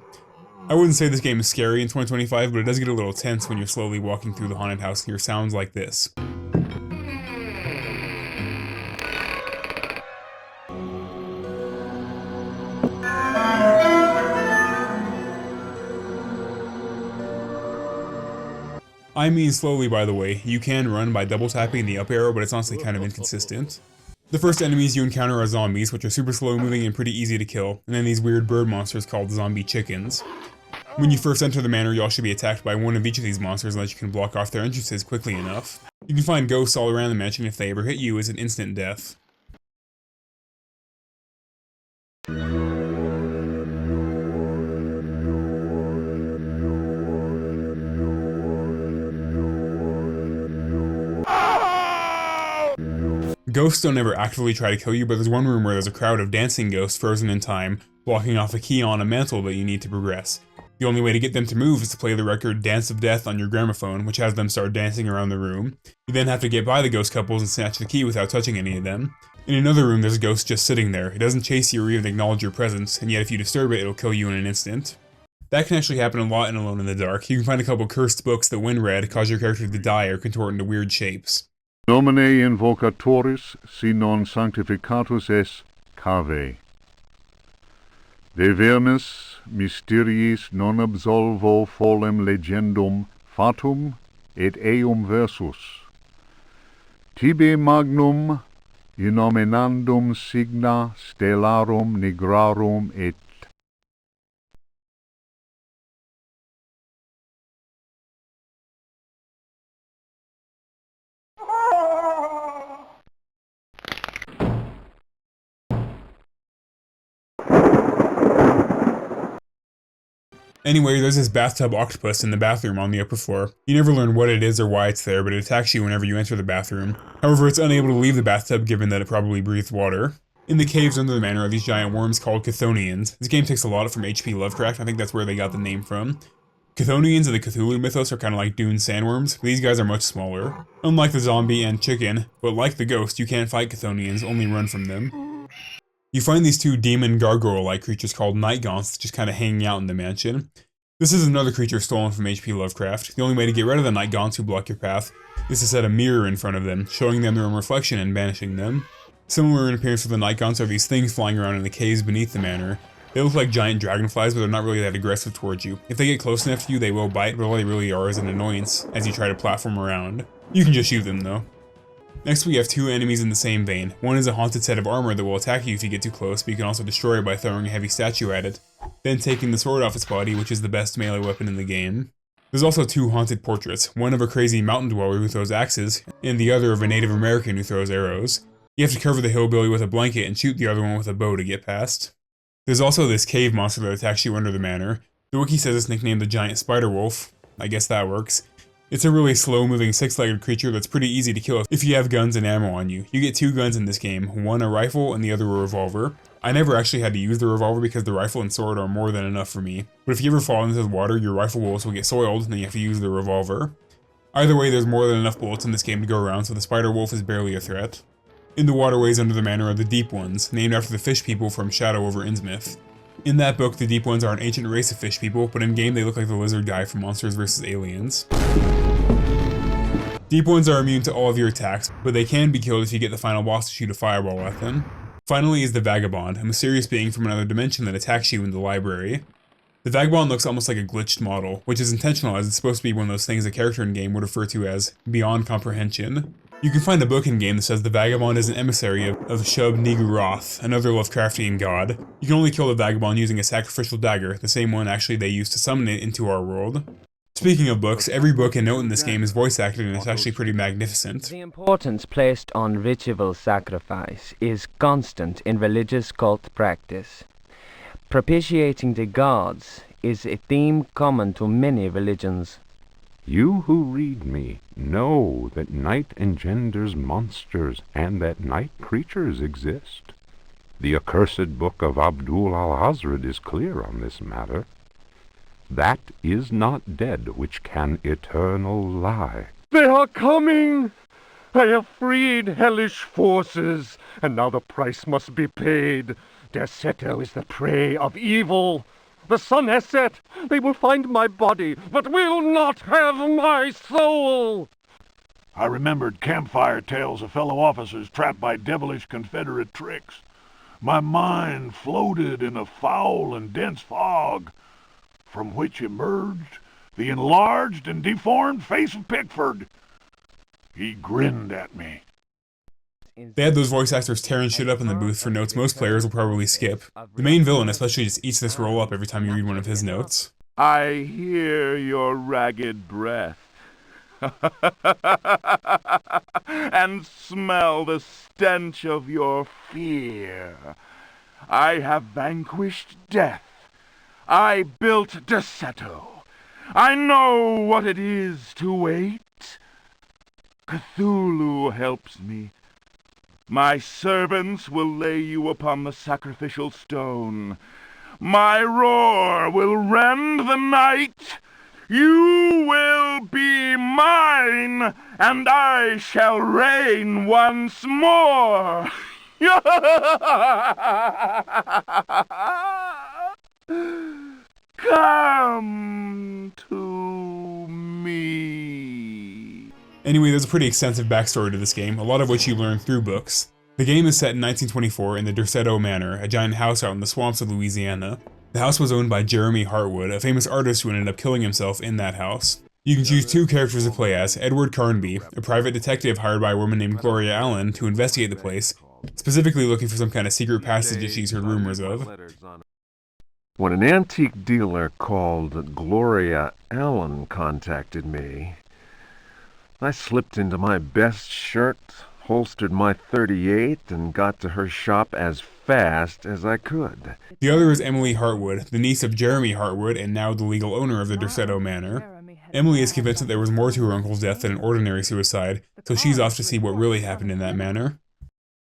I wouldn't say this game is scary in 2025, but it does get a little tense when you're slowly walking through the haunted house and hear sounds like this. I mean slowly, by the way. You can run by double tapping the up arrow, but it's honestly kind of inconsistent. The first enemies you encounter are zombies, which are super slow moving and pretty easy to kill, and then these weird bird monsters called zombie chickens. When you first enter the manor, you all should be attacked by one of each of these monsters unless you can block off their entrances quickly enough. You can find ghosts all around the mansion. If they ever hit you, it's an instant death. Ghosts don't ever actively try to kill you, but there's one room where there's a crowd of dancing ghosts frozen in time, blocking off a key on a mantle that you need to progress. The only way to get them to move is to play the record Dance of Death on your gramophone, which has them start dancing around the room. You then have to get by the ghost couples and snatch the key without touching any of them. In another room, there's a ghost just sitting there. It doesn't chase you or even acknowledge your presence, and yet if you disturb it, it'll kill you in an instant. That can actually happen a lot in Alone in the Dark. You can find a couple cursed books that, when read, cause your character to die or contort into weird shapes. Nomine invocatoris, si non sanctificatus es, cave. De vermis mysteriis non absolvo folem legendum fatum et eum versus. Tibi magnum innominandum signa stellarum nigrarum et Anyway, there's this bathtub octopus in the bathroom on the upper floor. You never learn what it is or why it's there, but it attacks you whenever you enter the bathroom. However, it's unable to leave the bathtub given that it probably breathes water. In the caves under the manor are these giant worms called Chthonians. This game takes a lot from H.P. Lovecraft. I think that's where they got the name from. Chthonians of the Cthulhu mythos are kind of like Dune sandworms, but these guys are much smaller. Unlike the zombie and chicken, but like the ghost, you can't fight Chthonians, only run from them. You find these two demon gargoyle-like creatures called night gaunts just kind of hanging out in the mansion. This is another creature stolen from H.P. Lovecraft. The only way to get rid of the night gaunts who block your path is to set a mirror in front of them, showing them their own reflection and banishing them. Similar in appearance to the night gaunts are these things flying around in the caves beneath the manor. They look like giant dragonflies, but they're not really that aggressive towards you. If they get close enough to you, they will bite, but all they really are is an annoyance as you try to platform around. You can just shoot them though. Next we have two enemies in the same vein. One is a haunted set of armor that will attack you if you get too close, but you can also destroy it by throwing a heavy statue at it, then taking the sword off its body, which is the best melee weapon in the game. There's also two haunted portraits, one of a crazy mountain dweller who throws axes, and the other of a Native American who throws arrows. You have to cover the hillbilly with a blanket and shoot the other one with a bow to get past. There's also this cave monster that attacks you under the manor. The wiki says it's nicknamed the giant spider wolf. I guess that works. It's a really slow-moving six-legged creature that's pretty easy to kill if you have guns and ammo on you. You get two guns in this game, one a rifle and the other a revolver. I never actually had to use the revolver because the rifle and sword are more than enough for me. But if you ever fall into the water, your rifle bullets will get soiled and then you have to use the revolver. Either way, there's more than enough bullets in this game to go around, so the spider wolf is barely a threat. In the waterways under the manor are the Deep Ones, named after the fish people from Shadow over Innsmouth. In that book, the Deep Ones are an ancient race of fish people, but in game they look like the lizard guy from Monsters vs. Aliens. Deep Ones are immune to all of your attacks, but they can be killed if you get the final boss to shoot a fireball at them. Finally is the Vagabond, a mysterious being from another dimension that attacks you in the library. The Vagabond looks almost like a glitched model, which is intentional as it's supposed to be one of those things a character in-game would refer to as beyond comprehension. You can find a book in-game that says the Vagabond is an emissary of Shub-Niggurath, another Lovecraftian god. You can only kill the Vagabond using a sacrificial dagger, the same one actually they used to summon it into our world. Speaking of books, every book and note in this game is voice acted and it's actually pretty magnificent. The importance placed on ritual sacrifice is constant in religious cult practice. Propitiating the gods is a theme common to many religions. You who read me know that night engenders monsters and that night creatures exist. The accursed book of Abdul al-Hazred is clear on this matter. That is not dead which can eternal lie. They are coming! I have freed hellish forces, and now the price must be paid. Derceto is the prey of evil. The sun has set. They will find my body, but will not have my soul. I remembered campfire tales of fellow officers trapped by devilish Confederate tricks. My mind floated in a foul and dense fog, from which emerged the enlarged and deformed face of Pickford. He grinned at me. They had those voice actors tearing shit up in the booth for notes most players will probably skip. The main villain especially just eats this roll up every time you read one of his notes. I hear your ragged breath, and smell the stench of your fear. I have vanquished death. I built Derceto. I know what it is to wait. Cthulhu helps me. My servants will lay you upon the sacrificial stone. My roar will rend the night. You will be mine, and I shall reign once more. Come to me. Anyway, there's a pretty extensive backstory to this game, a lot of which you learn through books. The game is set in 1924 in the Derceto Manor, a giant house out in the swamps of Louisiana. The house was owned by Jeremy Hartwood, a famous artist who ended up killing himself in that house. You can choose two characters to play as: Edward Carnby, a private detective hired by a woman named Gloria Allen to investigate the place, specifically looking for some kind of secret passage that she's heard rumors of. When an antique dealer called Gloria Allen contacted me, I slipped into my best shirt, holstered my .38, and got to her shop as fast as I could. The other is Emily Hartwood, the niece of Jeremy Hartwood and now the legal owner of the Derceto Manor. Emily is convinced that there was more to her uncle's death than an ordinary suicide, so she's off to see what really happened in that manor.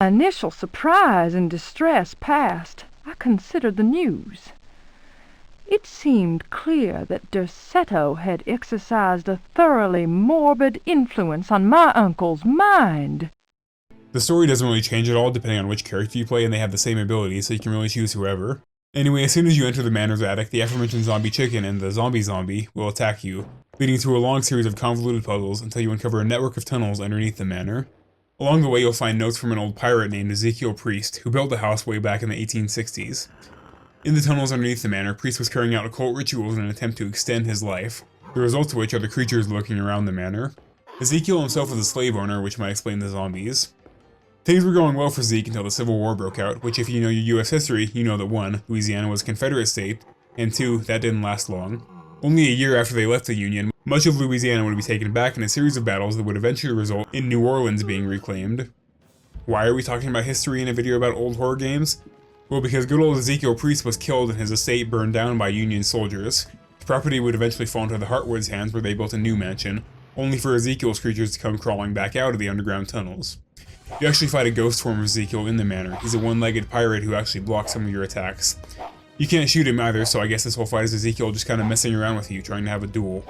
Initial surprise and distress past, I considered the news. It seemed clear that Derceto had exercised a thoroughly morbid influence on my uncle's mind. The story doesn't really change at all depending on which character you play, and they have the same abilities, so you can really choose whoever. Anyway, as soon as you enter the manor's attic, the aforementioned zombie chicken and the zombie will attack you, leading to a long series of convoluted puzzles until you uncover a network of tunnels underneath the manor. Along the way, you'll find notes from an old pirate named Ezekiel Priest, who built the house way back in the 1860s. In the tunnels underneath the manor, Priest was carrying out occult rituals in an attempt to extend his life, the results of which are the creatures lurking around the manor. Ezekiel himself was a slave owner, which might explain the zombies. Things were going well for Zeke until the Civil War broke out, which if you know your US history, you know that 1. Louisiana was a Confederate state, and 2. That didn't last long. Only a year after they left the Union, much of Louisiana would be taken back in a series of battles that would eventually result in New Orleans being reclaimed. Why are we talking about history in a video about old horror games? Well, because good old Ezekiel Priest was killed and his estate burned down by Union soldiers. The property would eventually fall into the Hartwoods' hands where they built a new mansion, only for Ezekiel's creatures to come crawling back out of the underground tunnels. You actually fight a ghost form of Ezekiel in the manor. He's a one-legged pirate who actually blocks some of your attacks. You can't shoot him either, so I guess this whole fight is Ezekiel just kind of messing around with you, trying to have a duel.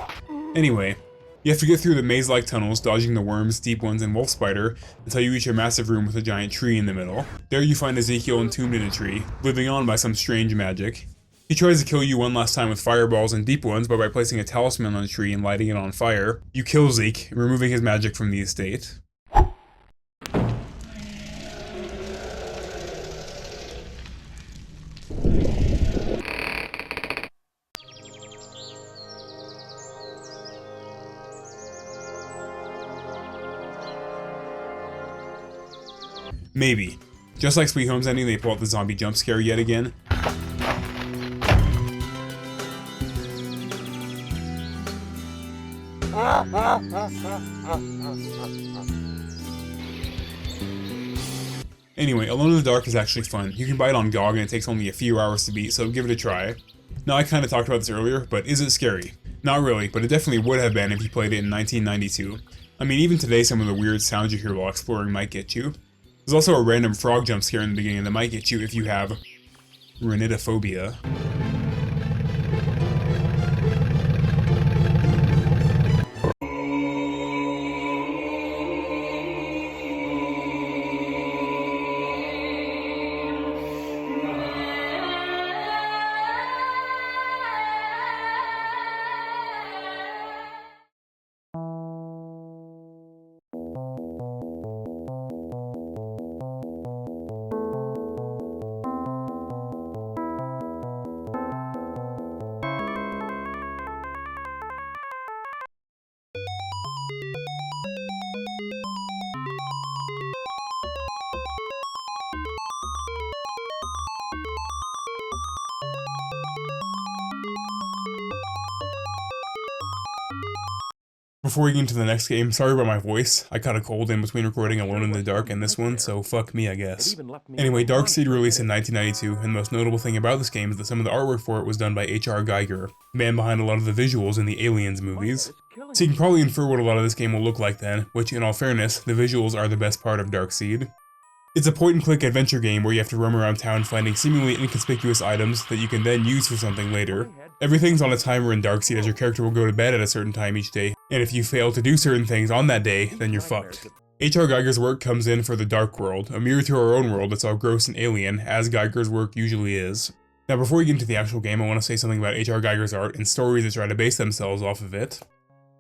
Anyway, You have to get through the maze-like tunnels, dodging the worms, deep ones, and wolf spider, until you reach a massive room with a giant tree in the middle. There you find Ezekiel entombed in a tree, living on by some strange magic. He tries to kill you one last time with fireballs and deep ones, but by placing a talisman on the tree and lighting it on fire, you kill Zeke, removing his magic from the estate. Maybe. Just like Sweet Home's ending, they pull out the zombie jump scare yet again. Anyway, Alone in the Dark is actually fun. You can buy it on GOG and it takes only a few hours to beat, so give it a try. Now, I kinda talked about this earlier, but is it scary? Not really, but it definitely would have been if you played it in 1992. I mean, even today some of the weird sounds you hear while exploring might get you. There's also a random frog jump scare in the beginning that might get you if you have rhinidophobia. Before we get into the next game, sorry about my voice. I caught a cold in between recording Alone in the Dark and this one, so fuck me, I guess. Anyway, Darkseid released in 1992, and the most notable thing about this game is that some of the artwork for it was done by H.R. Geiger, the man behind a lot of the visuals in the Aliens movies. So you can probably infer what a lot of this game will look like then, which, in all fairness, the visuals are the best part of Darkseid. It's a point-and-click adventure game where you have to roam around town finding seemingly inconspicuous items that you can then use for something later. Everything's on a timer in Darkseid as your character will go to bed at a certain time each day, and if you fail to do certain things on that day, then you're fucked. H.R. Geiger's work comes in for the Dark World, a mirror to our own world that's all gross and alien, as Geiger's work usually is. Now before we get into the actual game, I want to say something about H.R. Geiger's art and stories that try to base themselves off of it.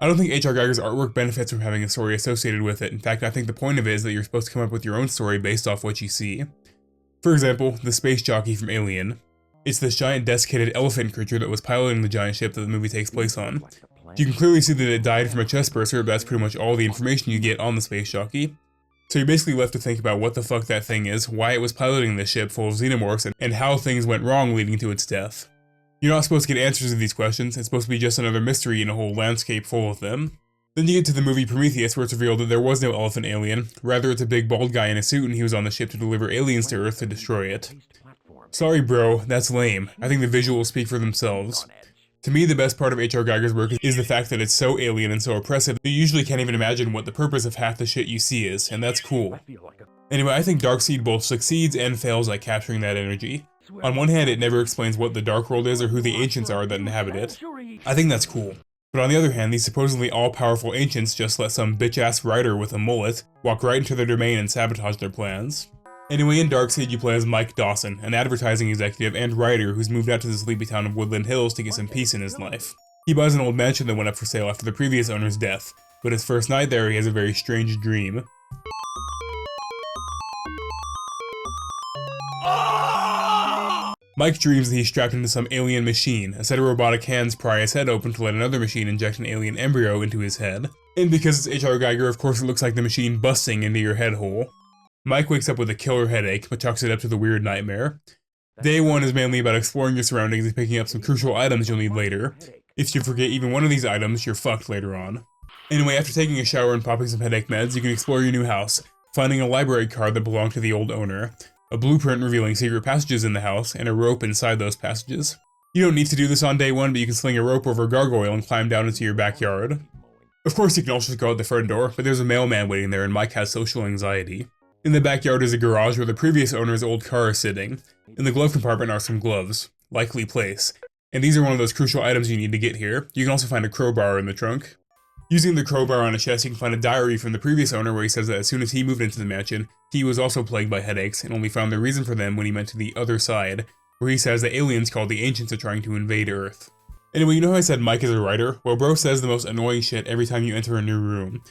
I don't think H.R. Geiger's artwork benefits from having a story associated with it. In fact, I think the point of it is that you're supposed to come up with your own story based off what you see. For example, the space jockey from Alien. It's this giant desiccated elephant creature that was piloting the giant ship that the movie takes place on. You can clearly see that it died from a chest burster, but that's pretty much all the information you get on the space jockey. So you're basically left to think about what the fuck that thing is, why it was piloting this ship full of xenomorphs, and how things went wrong leading to its death. You're not supposed to get answers to these questions, it's supposed to be just another mystery in a whole landscape full of them. Then you get to the movie Prometheus, where it's revealed that there was no elephant alien, rather it's a big bald guy in a suit and he was on the ship to deliver aliens to Earth to destroy it. Sorry bro, that's lame. I think the visuals speak for themselves. To me, the best part of H.R. Geiger's work is the fact that it's so alien and so oppressive that you usually can't even imagine what the purpose of half the shit you see is, and that's cool. Anyway, I think Darkseid both succeeds and fails at capturing that energy. On one hand, it never explains what the Dark World is or who the ancients are that inhabit it. I think that's cool. But on the other hand, these supposedly all-powerful ancients just let some bitch-ass writer with a mullet walk right into their domain and sabotage their plans. Anyway, in Darkseid you play as Mike Dawson, an advertising executive and writer who's moved out to the sleepy town of Woodland Hills to get some peace in his life. He buys an old mansion that went up for sale after the previous owner's death, but his first night there he has a very strange dream. Mike dreams that he's strapped into some alien machine. A set of robotic hands pry his head open to let another machine inject an alien embryo into his head. And because it's H.R. Geiger, of course it looks like the machine busting into your head hole. Mike wakes up with a killer headache, but chalks it up to the weird nightmare. Day 1 is mainly about exploring your surroundings and picking up some crucial items you'll need later. If you forget even one of these items, you're fucked later on. Anyway, after taking a shower and popping some headache meds, you can explore your new house, finding a library card that belonged to the old owner, a blueprint revealing secret passages in the house, and a rope inside those passages. You don't need to do this on day 1, but you can sling a rope over a gargoyle and climb down into your backyard. Of course you can also just go out the front door, but there's a mailman waiting there and Mike has social anxiety. In the backyard is a garage where the previous owner's old car is sitting. In the glove compartment are some gloves, likely place. And these are one of those crucial items you need to get here. You can also find a crowbar in the trunk. Using the crowbar on a chest, you can find a diary from the previous owner where he says that as soon as he moved into the mansion, he was also plagued by headaches and only found the reason for them when he went to the other side, where he says that aliens called the Ancients are trying to invade Earth. Anyway, you know how I said Mike is a writer? Well, bro says the most annoying shit every time you enter a new room.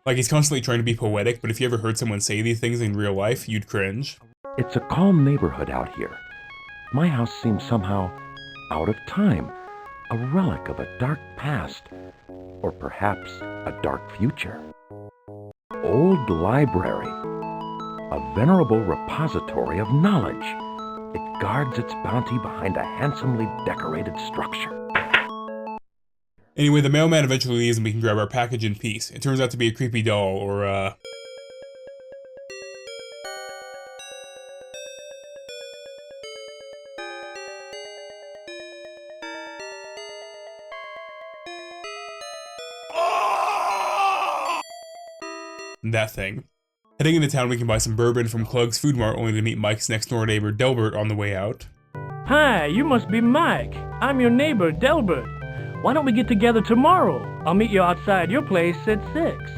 Like, he's constantly trying to be poetic, but if you ever heard someone say these things in real life, you'd cringe. It's a calm neighborhood out here. My house seems somehow out of time, a relic of a dark past, or perhaps a dark future. Old library, a venerable repository of knowledge. It guards its bounty behind a handsomely decorated structure. Anyway, the mailman eventually leaves and we can grab our package in peace. It turns out to be a creepy doll, or that thing. Heading into town, we can buy some bourbon from Klug's Food Mart, only to meet Mike's next-door neighbor, Delbert, on the way out. Hi, you must be Mike. I'm your neighbor, Delbert. Why don't we get together tomorrow? I'll meet you outside your place at 6.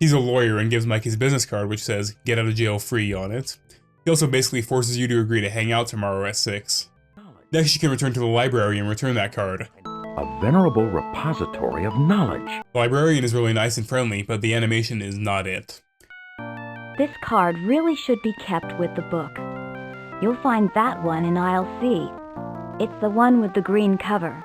He's a lawyer and gives Mike his business card, which says, "Get out of jail free" on it. He also basically forces you to agree to hang out tomorrow at 6. Next, you can return to the library and return that card. A venerable repository of knowledge. The librarian is really nice and friendly, but the animation is not it. This card really should be kept with the book. You'll find that one in aisle C. It's the one with the green cover.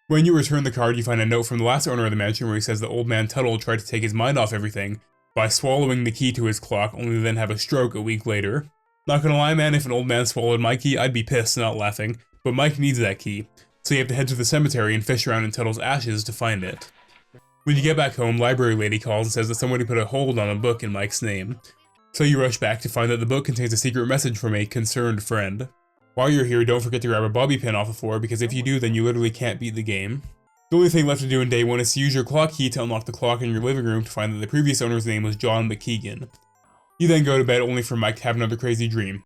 When you return the card, you find a note from the last owner of the mansion where he says that old man Tuttle tried to take his mind off everything by swallowing the key to his clock, only to then have a stroke a week later. Not gonna lie, man, if an old man swallowed my key, I'd be pissed, not laughing. But Mike needs that key, so you have to head to the cemetery and fish around in Tuttle's ashes to find it. When you get back home, library lady calls and says that somebody put a hold on a book in Mike's name. So you rush back to find that the book contains a secret message from a concerned friend. While you're here, don't forget to grab a bobby pin off the floor, because if you do, then you literally can't beat the game. The only thing left to do in day 1 is to use your clock key to unlock the clock in your living room to find that the previous owner's name was John McKeegan. You then go to bed only for Mike to have another crazy dream.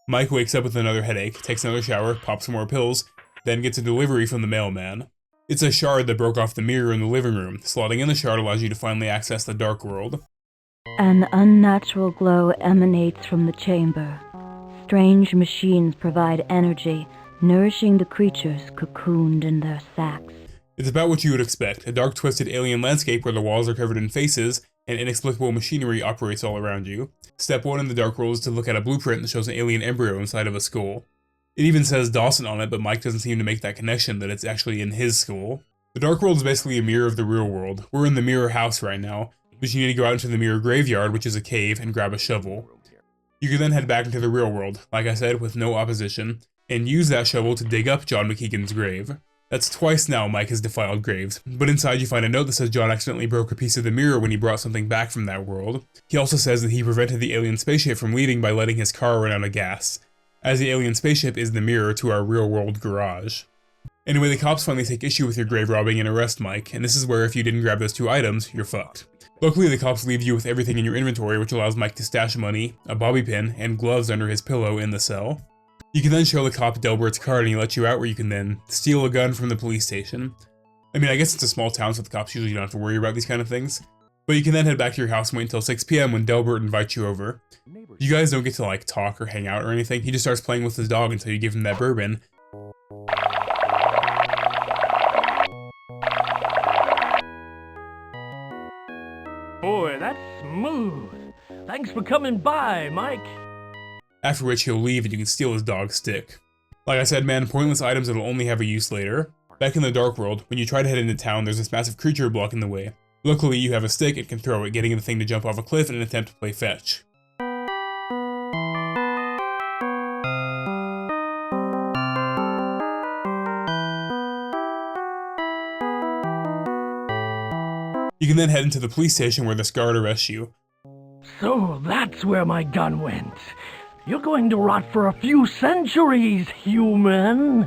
Mike wakes up with another headache, takes another shower, pops some more pills, then gets a delivery from the mailman. It's a shard that broke off the mirror in the living room. Slotting in the shard allows you to finally access the dark world. An unnatural glow emanates from the chamber. Strange machines provide energy, nourishing the creatures cocooned in their sacks. It's about what you would expect, a dark, twisted alien landscape where the walls are covered in faces, and inexplicable machinery operates all around you. Step 1 in the dark world is to look at a blueprint that shows an alien embryo inside of a skull. It even says Dawson on it, but Mike doesn't seem to make that connection that it's actually in his skull. The dark world is basically a mirror of the real world. We're in the mirror house right now, but you need to go out into the mirror graveyard, which is a cave, and grab a shovel. You can then head back into the real world, like I said, with no opposition, and use that shovel to dig up John McKeegan's grave. That's twice now Mike has defiled graves, but inside you find a note that says John accidentally broke a piece of the mirror when he brought something back from that world. He also says that he prevented the alien spaceship from leaving by letting his car run out of gas, as the alien spaceship is the mirror to our real-world garage. Anyway, the cops finally take issue with your grave robbing and arrest Mike, and this is where if you didn't grab those 2 items, you're fucked. Luckily, the cops leave you with everything in your inventory, which allows Mike to stash money, a bobby pin, and gloves under his pillow in the cell. You can then show the cop Delbert's card and he lets you out, where you can then steal a gun from the police station. I mean, I guess it's a small town, so the cops usually don't have to worry about these kind of things. But you can then head back to your house and wait until 6 PM when Delbert invites you over. You guys don't get to like talk or hang out or anything. He just starts playing with his dog until you give him that bourbon. Boy, that's smooth. Thanks for coming by, Mike. After which he'll leave and you can steal his dog's stick. Like I said, man, pointless items that'll only have a use later. Back in the dark world, when you try to head into town, there's this massive creature blocking the way. Luckily, you have a stick and can throw it, getting the thing to jump off a cliff in an attempt to play fetch. You can then head into the police station where this guard arrests you. So that's where my gun went. You're going to rot for a few centuries, human.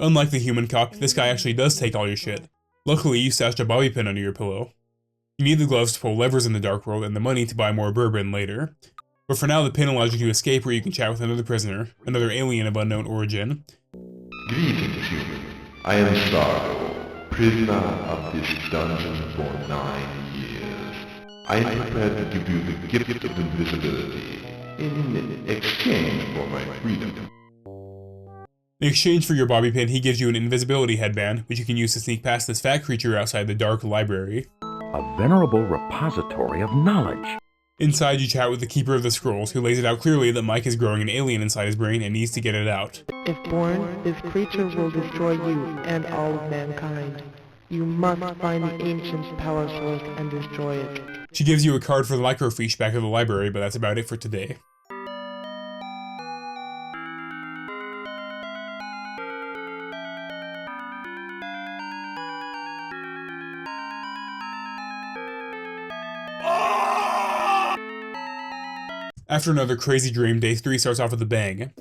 Unlike the human cop, this guy actually does take all your shit. Luckily, you stashed a bobby pin under your pillow. You need the gloves to pull levers in the dark world and the money to buy more bourbon later. But for now, the pin allows you to escape where you can chat with another prisoner, another alien of unknown origin. Greetings, human. I am Sardo, prisoner of this dungeon for 9 years. I am prepared to give you the gift of invisibility in exchange for my freedom. In exchange for your bobby pin, he gives you an invisibility headband, which you can use to sneak past this fat creature outside the dark library. A venerable repository of knowledge. Inside, you chat with the Keeper of the Scrolls, who lays it out clearly that Mike is growing an alien inside his brain and needs to get it out. If born, this creature will destroy you and all of mankind. You must find the ancient's power source and destroy it. She gives you a card for the microfiche back at the library, but that's about it for today. After another crazy dream, day 3 starts off with a bang.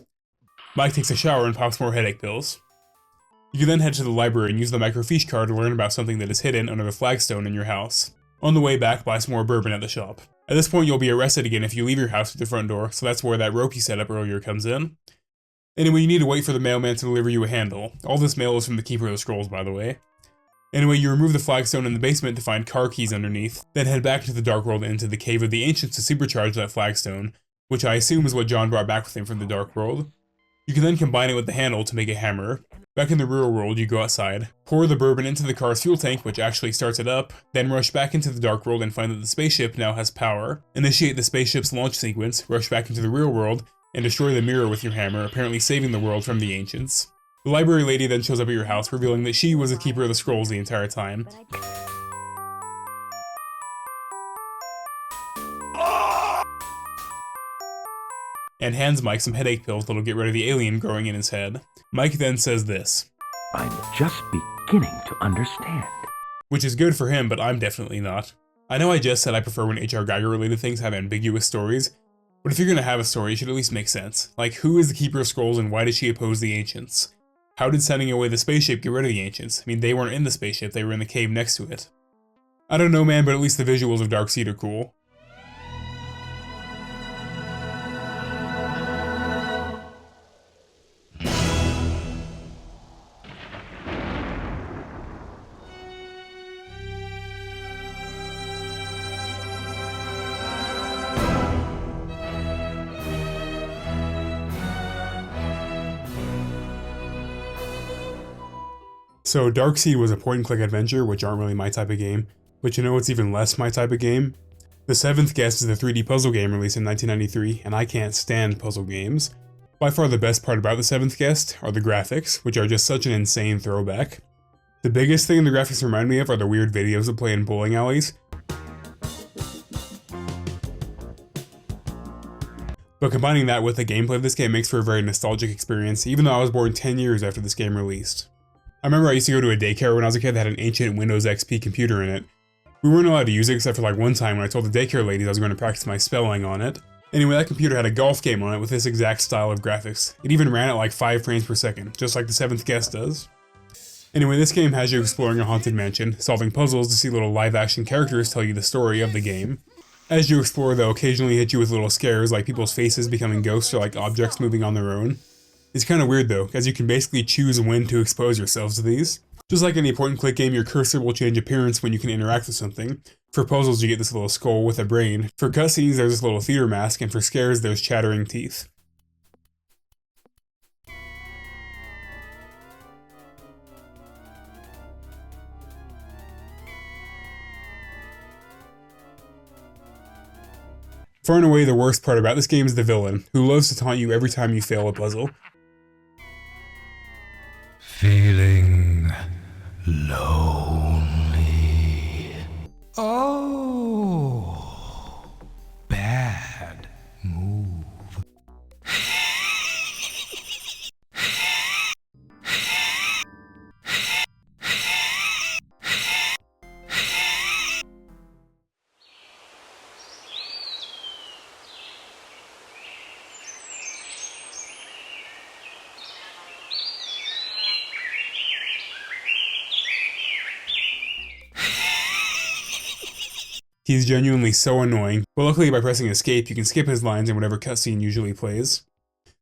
Mike takes a shower and pops more headache pills. You can then head to the library and use the microfiche card to learn about something that is hidden under the flagstone in your house. On the way back, buy some more bourbon at the shop. At this point, you'll be arrested again if you leave your house through the front door, so that's where that rope you set up earlier comes in. Anyway, you need to wait for the mailman to deliver you a handle. All this mail is from the Keeper of the Scrolls, by the way. Anyway, you remove the flagstone in the basement to find car keys underneath, then head back into the Dark World and into the Cave of the Ancients to supercharge that flagstone, which I assume is what John brought back with him from the Dark World. You can then combine it with the handle to make a hammer. Back in the real world, you go outside, pour the bourbon into the car's fuel tank, which actually starts it up, then rush back into the Dark World and find that the spaceship now has power. Initiate the spaceship's launch sequence, rush back into the real world, and destroy the mirror with your hammer, apparently saving the world from the Ancients. The library lady then shows up at your house, revealing that she was the Keeper of the Scrolls the entire time. And hands Mike some headache pills that'll get rid of the alien growing in his head. Mike then says this: I'm just beginning to understand. Which is good for him, but I'm definitely not. I know I just said I prefer when H.R. Geiger related things have ambiguous stories, but if you're gonna have a story, it should at least make sense. Like, who is the Keeper of Scrolls and why did she oppose the Ancients? How did sending away the spaceship get rid of the Ancients? I mean, they weren't in the spaceship, they were in the cave next to it. I don't know, man, but at least the visuals of Darkseid are cool. So Darkseid was a point-and-click adventure, which aren't really my type of game, but you know what's even less my type of game? The Seventh Guest is a 3D puzzle game released in 1993, and I can't stand puzzle games. By far the best part about The Seventh Guest are the graphics, which are just such an insane throwback. The biggest thing the graphics remind me of are the weird videos that play in bowling alleys. But combining that with the gameplay of this game makes for a very nostalgic experience, even though I was born 10 years after this game released. I remember I used to go to a daycare when I was a kid that had an ancient Windows XP computer in it. We weren't allowed to use it except for like one time when I told the daycare ladies I was going to practice my spelling on it. Anyway, that computer had a golf game on it with this exact style of graphics. It even ran at like 5 frames per second, just like The Seventh Guest does. Anyway, this game has you exploring a haunted mansion, solving puzzles to see little live-action characters tell you the story of the game. As you explore, they'll occasionally hit you with little scares like people's faces becoming ghosts or like objects moving on their own. It's kind of weird though, as you can basically choose when to expose yourselves to these. Just like any point-and-click game, your cursor will change appearance when you can interact with something. For puzzles, you get this little skull with a brain. For cutscenes, there's this little theater mask, and for scares, there's chattering teeth. Far and away, the worst part about this game is the villain, who loves to taunt you every time you fail a puzzle. Feeling lonely. Oh, bad move. He's genuinely so annoying, but luckily by pressing escape you can skip his lines in whatever cutscene usually plays.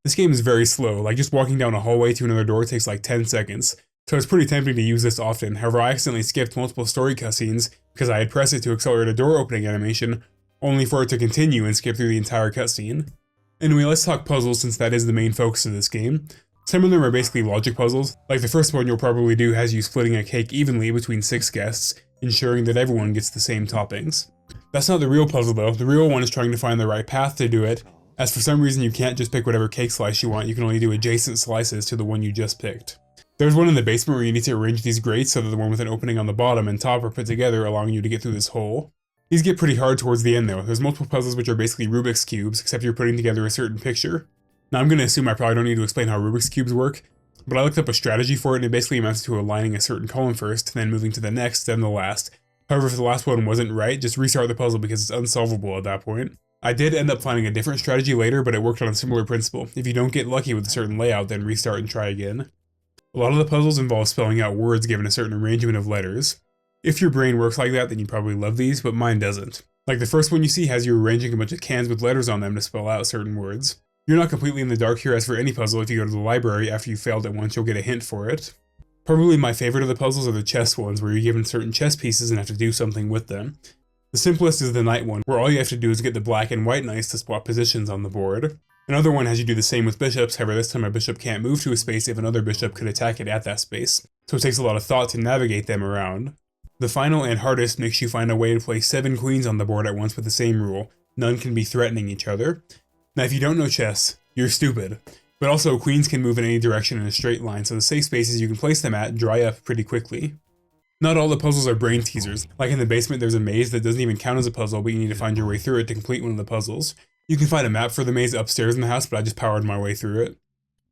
This game is very slow, like just walking down a hallway to another door takes like 10 seconds, so it's pretty tempting to use this often. However, I accidentally skipped multiple story cutscenes because I had pressed it to accelerate a door opening animation, only for it to continue and skip through the entire cutscene. Anyway, let's talk puzzles since that is the main focus of this game. Some of them are basically logic puzzles, like the first one you'll probably do has you splitting a cake evenly between 6 guests, ensuring that everyone gets the same toppings. That's not the real puzzle though, the real one is trying to find the right path to do it, as for some reason you can't just pick whatever cake slice you want, you can only do adjacent slices to the one you just picked. There's one in the basement where you need to arrange these grates so that the one with an opening on the bottom and top are put together, allowing you to get through this hole. These get pretty hard towards the end though, there's multiple puzzles which are basically Rubik's Cubes, except you're putting together a certain picture. Now I'm going to assume I probably don't need to explain how Rubik's Cubes work, but I looked up a strategy for it and it basically amounts to aligning a certain column first, then moving to the next, then the last. However, if the last one wasn't right, just restart the puzzle because it's unsolvable at that point. I did end up finding a different strategy later, but it worked on a similar principle. If you don't get lucky with a certain layout, then restart and try again. A lot of the puzzles involve spelling out words given a certain arrangement of letters. If your brain works like that, then you probably love these, but mine doesn't. Like the first one you see has you arranging a bunch of cans with letters on them to spell out certain words. You're not completely in the dark here, as for any puzzle, if you go to the library after you failed it once, you'll get a hint for it. Probably my favorite of the puzzles are the chess ones, where you're given certain chess pieces and have to do something with them. The simplest is the knight one, where all you have to do is get the black and white knights to swap positions on the board. Another one has you do the same with bishops, however this time a bishop can't move to a space if another bishop could attack it at that space, so it takes a lot of thought to navigate them around. The final and hardest makes you find a way to place 7 queens on the board at once with the same rule. None can be threatening each other. Now if you don't know chess, you're stupid. But also, queens can move in any direction in a straight line, so the safe spaces you can place them at dry up pretty quickly. Not all the puzzles are brain teasers. Like in the basement there's a maze that doesn't even count as a puzzle, but you need to find your way through it to complete one of the puzzles. You can find a map for the maze upstairs in the house, but I just powered my way through it.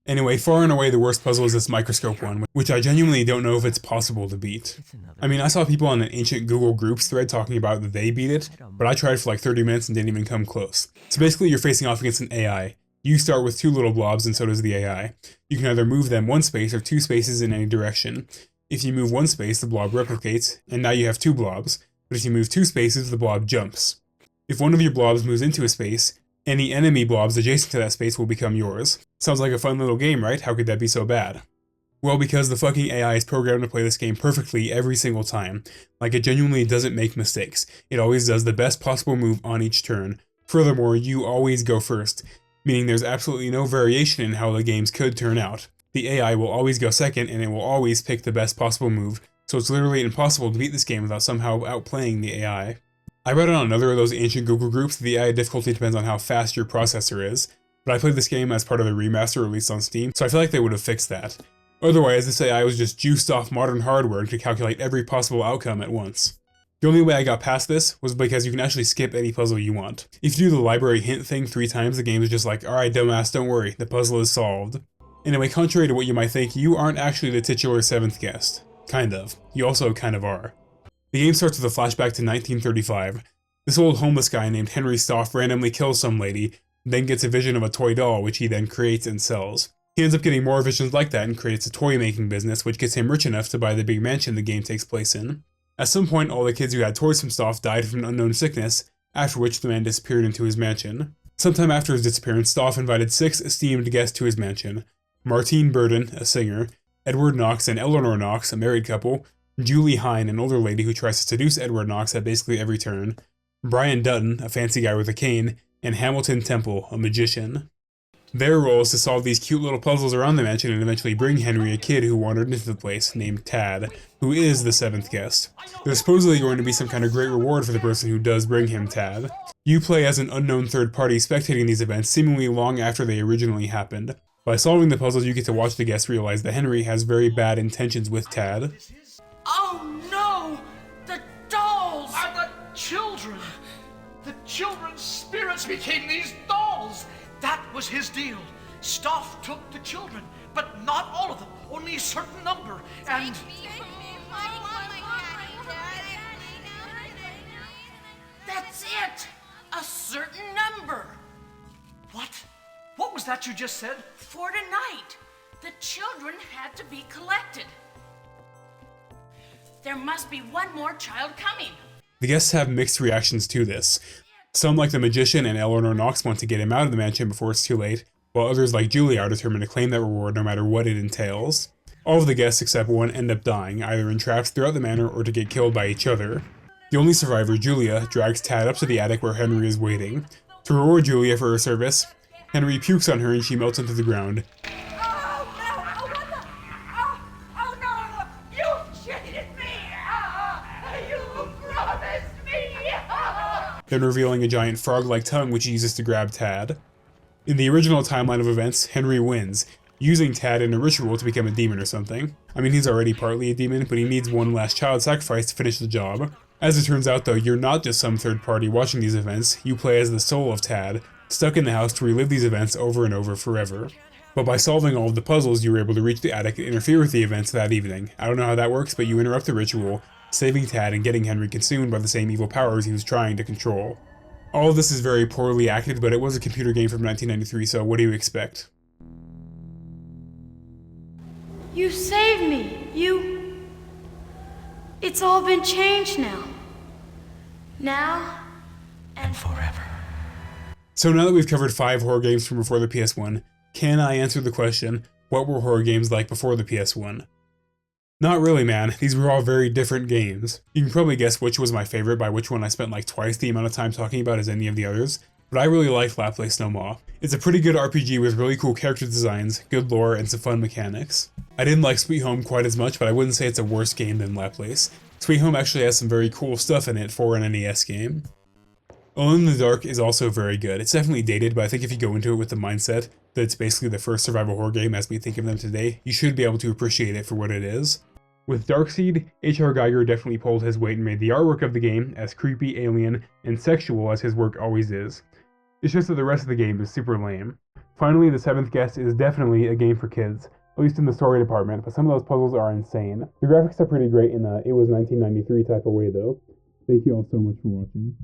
Anyway, far and away the worst puzzle is this microscope one, which I genuinely don't know if it's possible to beat. I mean, I saw people on an ancient Google Groups thread talking about that they beat it, but I tried for like 30 minutes and didn't even come close. So basically you're facing off against an AI. You start with 2 little blobs and so does the AI. You can either move them 1 space or 2 spaces in any direction. If you move 1 space, the blob replicates, and now you have 2 blobs, but if you move 2 spaces, the blob jumps. If one of your blobs moves into a space, any enemy blobs adjacent to that space will become yours. Sounds like a fun little game, right? How could that be so bad? Well, because the fucking AI is programmed to play this game perfectly every single time. Like, it genuinely doesn't make mistakes. It always does the best possible move on each turn. Furthermore, you always go first, meaning there's absolutely no variation in how the games could turn out. The AI will always go second, and it will always pick the best possible move, so it's literally impossible to beat this game without somehow outplaying the AI. I read on another of those ancient Google groups that the AI difficulty depends on how fast your processor is, but I played this game as part of the remaster released on Steam, so I feel like they would have fixed that. Otherwise, this AI was just juiced off modern hardware and could calculate every possible outcome at once. The only way I got past this was because you can actually skip any puzzle you want. If you do the library hint thing 3 times, the game is just like, alright dumbass, don't worry, the puzzle is solved. Anyway, contrary to what you might think, you aren't actually the titular 7th guest. Kind of. You also kind of are. The game starts with a flashback to 1935. This old homeless guy named Henry Stoff randomly kills some lady, then gets a vision of a toy doll which he then creates and sells. He ends up getting more visions like that and creates a toy making business which gets him rich enough to buy the big mansion the game takes place in. At some point, all the kids who had toys from Stoff died from an unknown sickness, after which the man disappeared into his mansion. Sometime after his disappearance, Stoff invited 6 esteemed guests to his mansion. Martine Burden, a singer, Edward Knox and Eleanor Knox, a married couple, Julie Hine, an older lady who tries to seduce Edward Knox at basically every turn, Brian Dutton, a fancy guy with a cane, and Hamilton Temple, a magician. Their role is to solve these cute little puzzles around the mansion and eventually bring Henry a kid who wandered into the place, named Tad, who is the 7th guest. There's supposedly going to be some kind of great reward for the person who does bring him Tad. You play as an unknown third party spectating these events seemingly long after they originally happened. By solving the puzzles, you get to watch the guests realize that Henry has very bad intentions with Tad. Oh no! The dolls! Are the children! The children's spirits became these dolls! That was his deal. Stoff took the children, but not all of them, only a certain number, and... That's it! A certain number! What? What was that you just said? For tonight, the children had to be collected. There must be one more child coming. The guests have mixed reactions to this. Some, like the magician and Eleanor Knox, want to get him out of the mansion before it's too late, while others, like Julia, are determined to claim that reward no matter what it entails. All of the guests except one end up dying, either entrapped throughout the manor or to get killed by each other. The only survivor, Julia, drags Tad up to the attic where Henry is waiting. To reward Julia for her service, Henry pukes on her and she melts into the ground. Then revealing a giant frog-like tongue which he uses to grab Tad. In the original timeline of events, Henry wins, using Tad in a ritual to become a demon or something. I mean, he's already partly a demon, but he needs one last child sacrifice to finish the job. As it turns out though, you're not just some third party watching these events, you play as the soul of Tad, stuck in the house to relive these events over and over forever. But by solving all of the puzzles, you were able to reach the attic and interfere with the events that evening. I don't know how that works, but you interrupt the ritual, saving Tad and getting Henry consumed by the same evil powers he was trying to control. All of this is very poorly acted, but it was a computer game from 1993, so what do you expect? You saved me. It's all been changed now. Now and forever. So now that we've covered 5 horror games from before the PS1, can I answer the question, what were horror games like before the PS1? Not really, man. These were all very different games. You can probably guess which was my favorite by which one I spent like twice the amount of time talking about as any of the others, but I really liked Laplace No Ma. It's a pretty good RPG with really cool character designs, good lore, and some fun mechanics. I didn't like Sweet Home quite as much, but I wouldn't say it's a worse game than Laplace. Sweet Home actually has some very cool stuff in it for an NES game. Alone in the Dark is also very good. It's definitely dated, but I think if you go into it with the mindset that it's basically the first survival horror game as we think of them today, you should be able to appreciate it for what it is. With Darkseid, H.R. Geiger definitely pulled his weight and made the artwork of the game as creepy, alien, and sexual as his work always is. It's just that the rest of the game is super lame. Finally, the 7th guest is definitely a game for kids, at least in the story department, but some of those puzzles are insane. The graphics are pretty great in a it was 1993 type of way though. Thank you all so much for watching.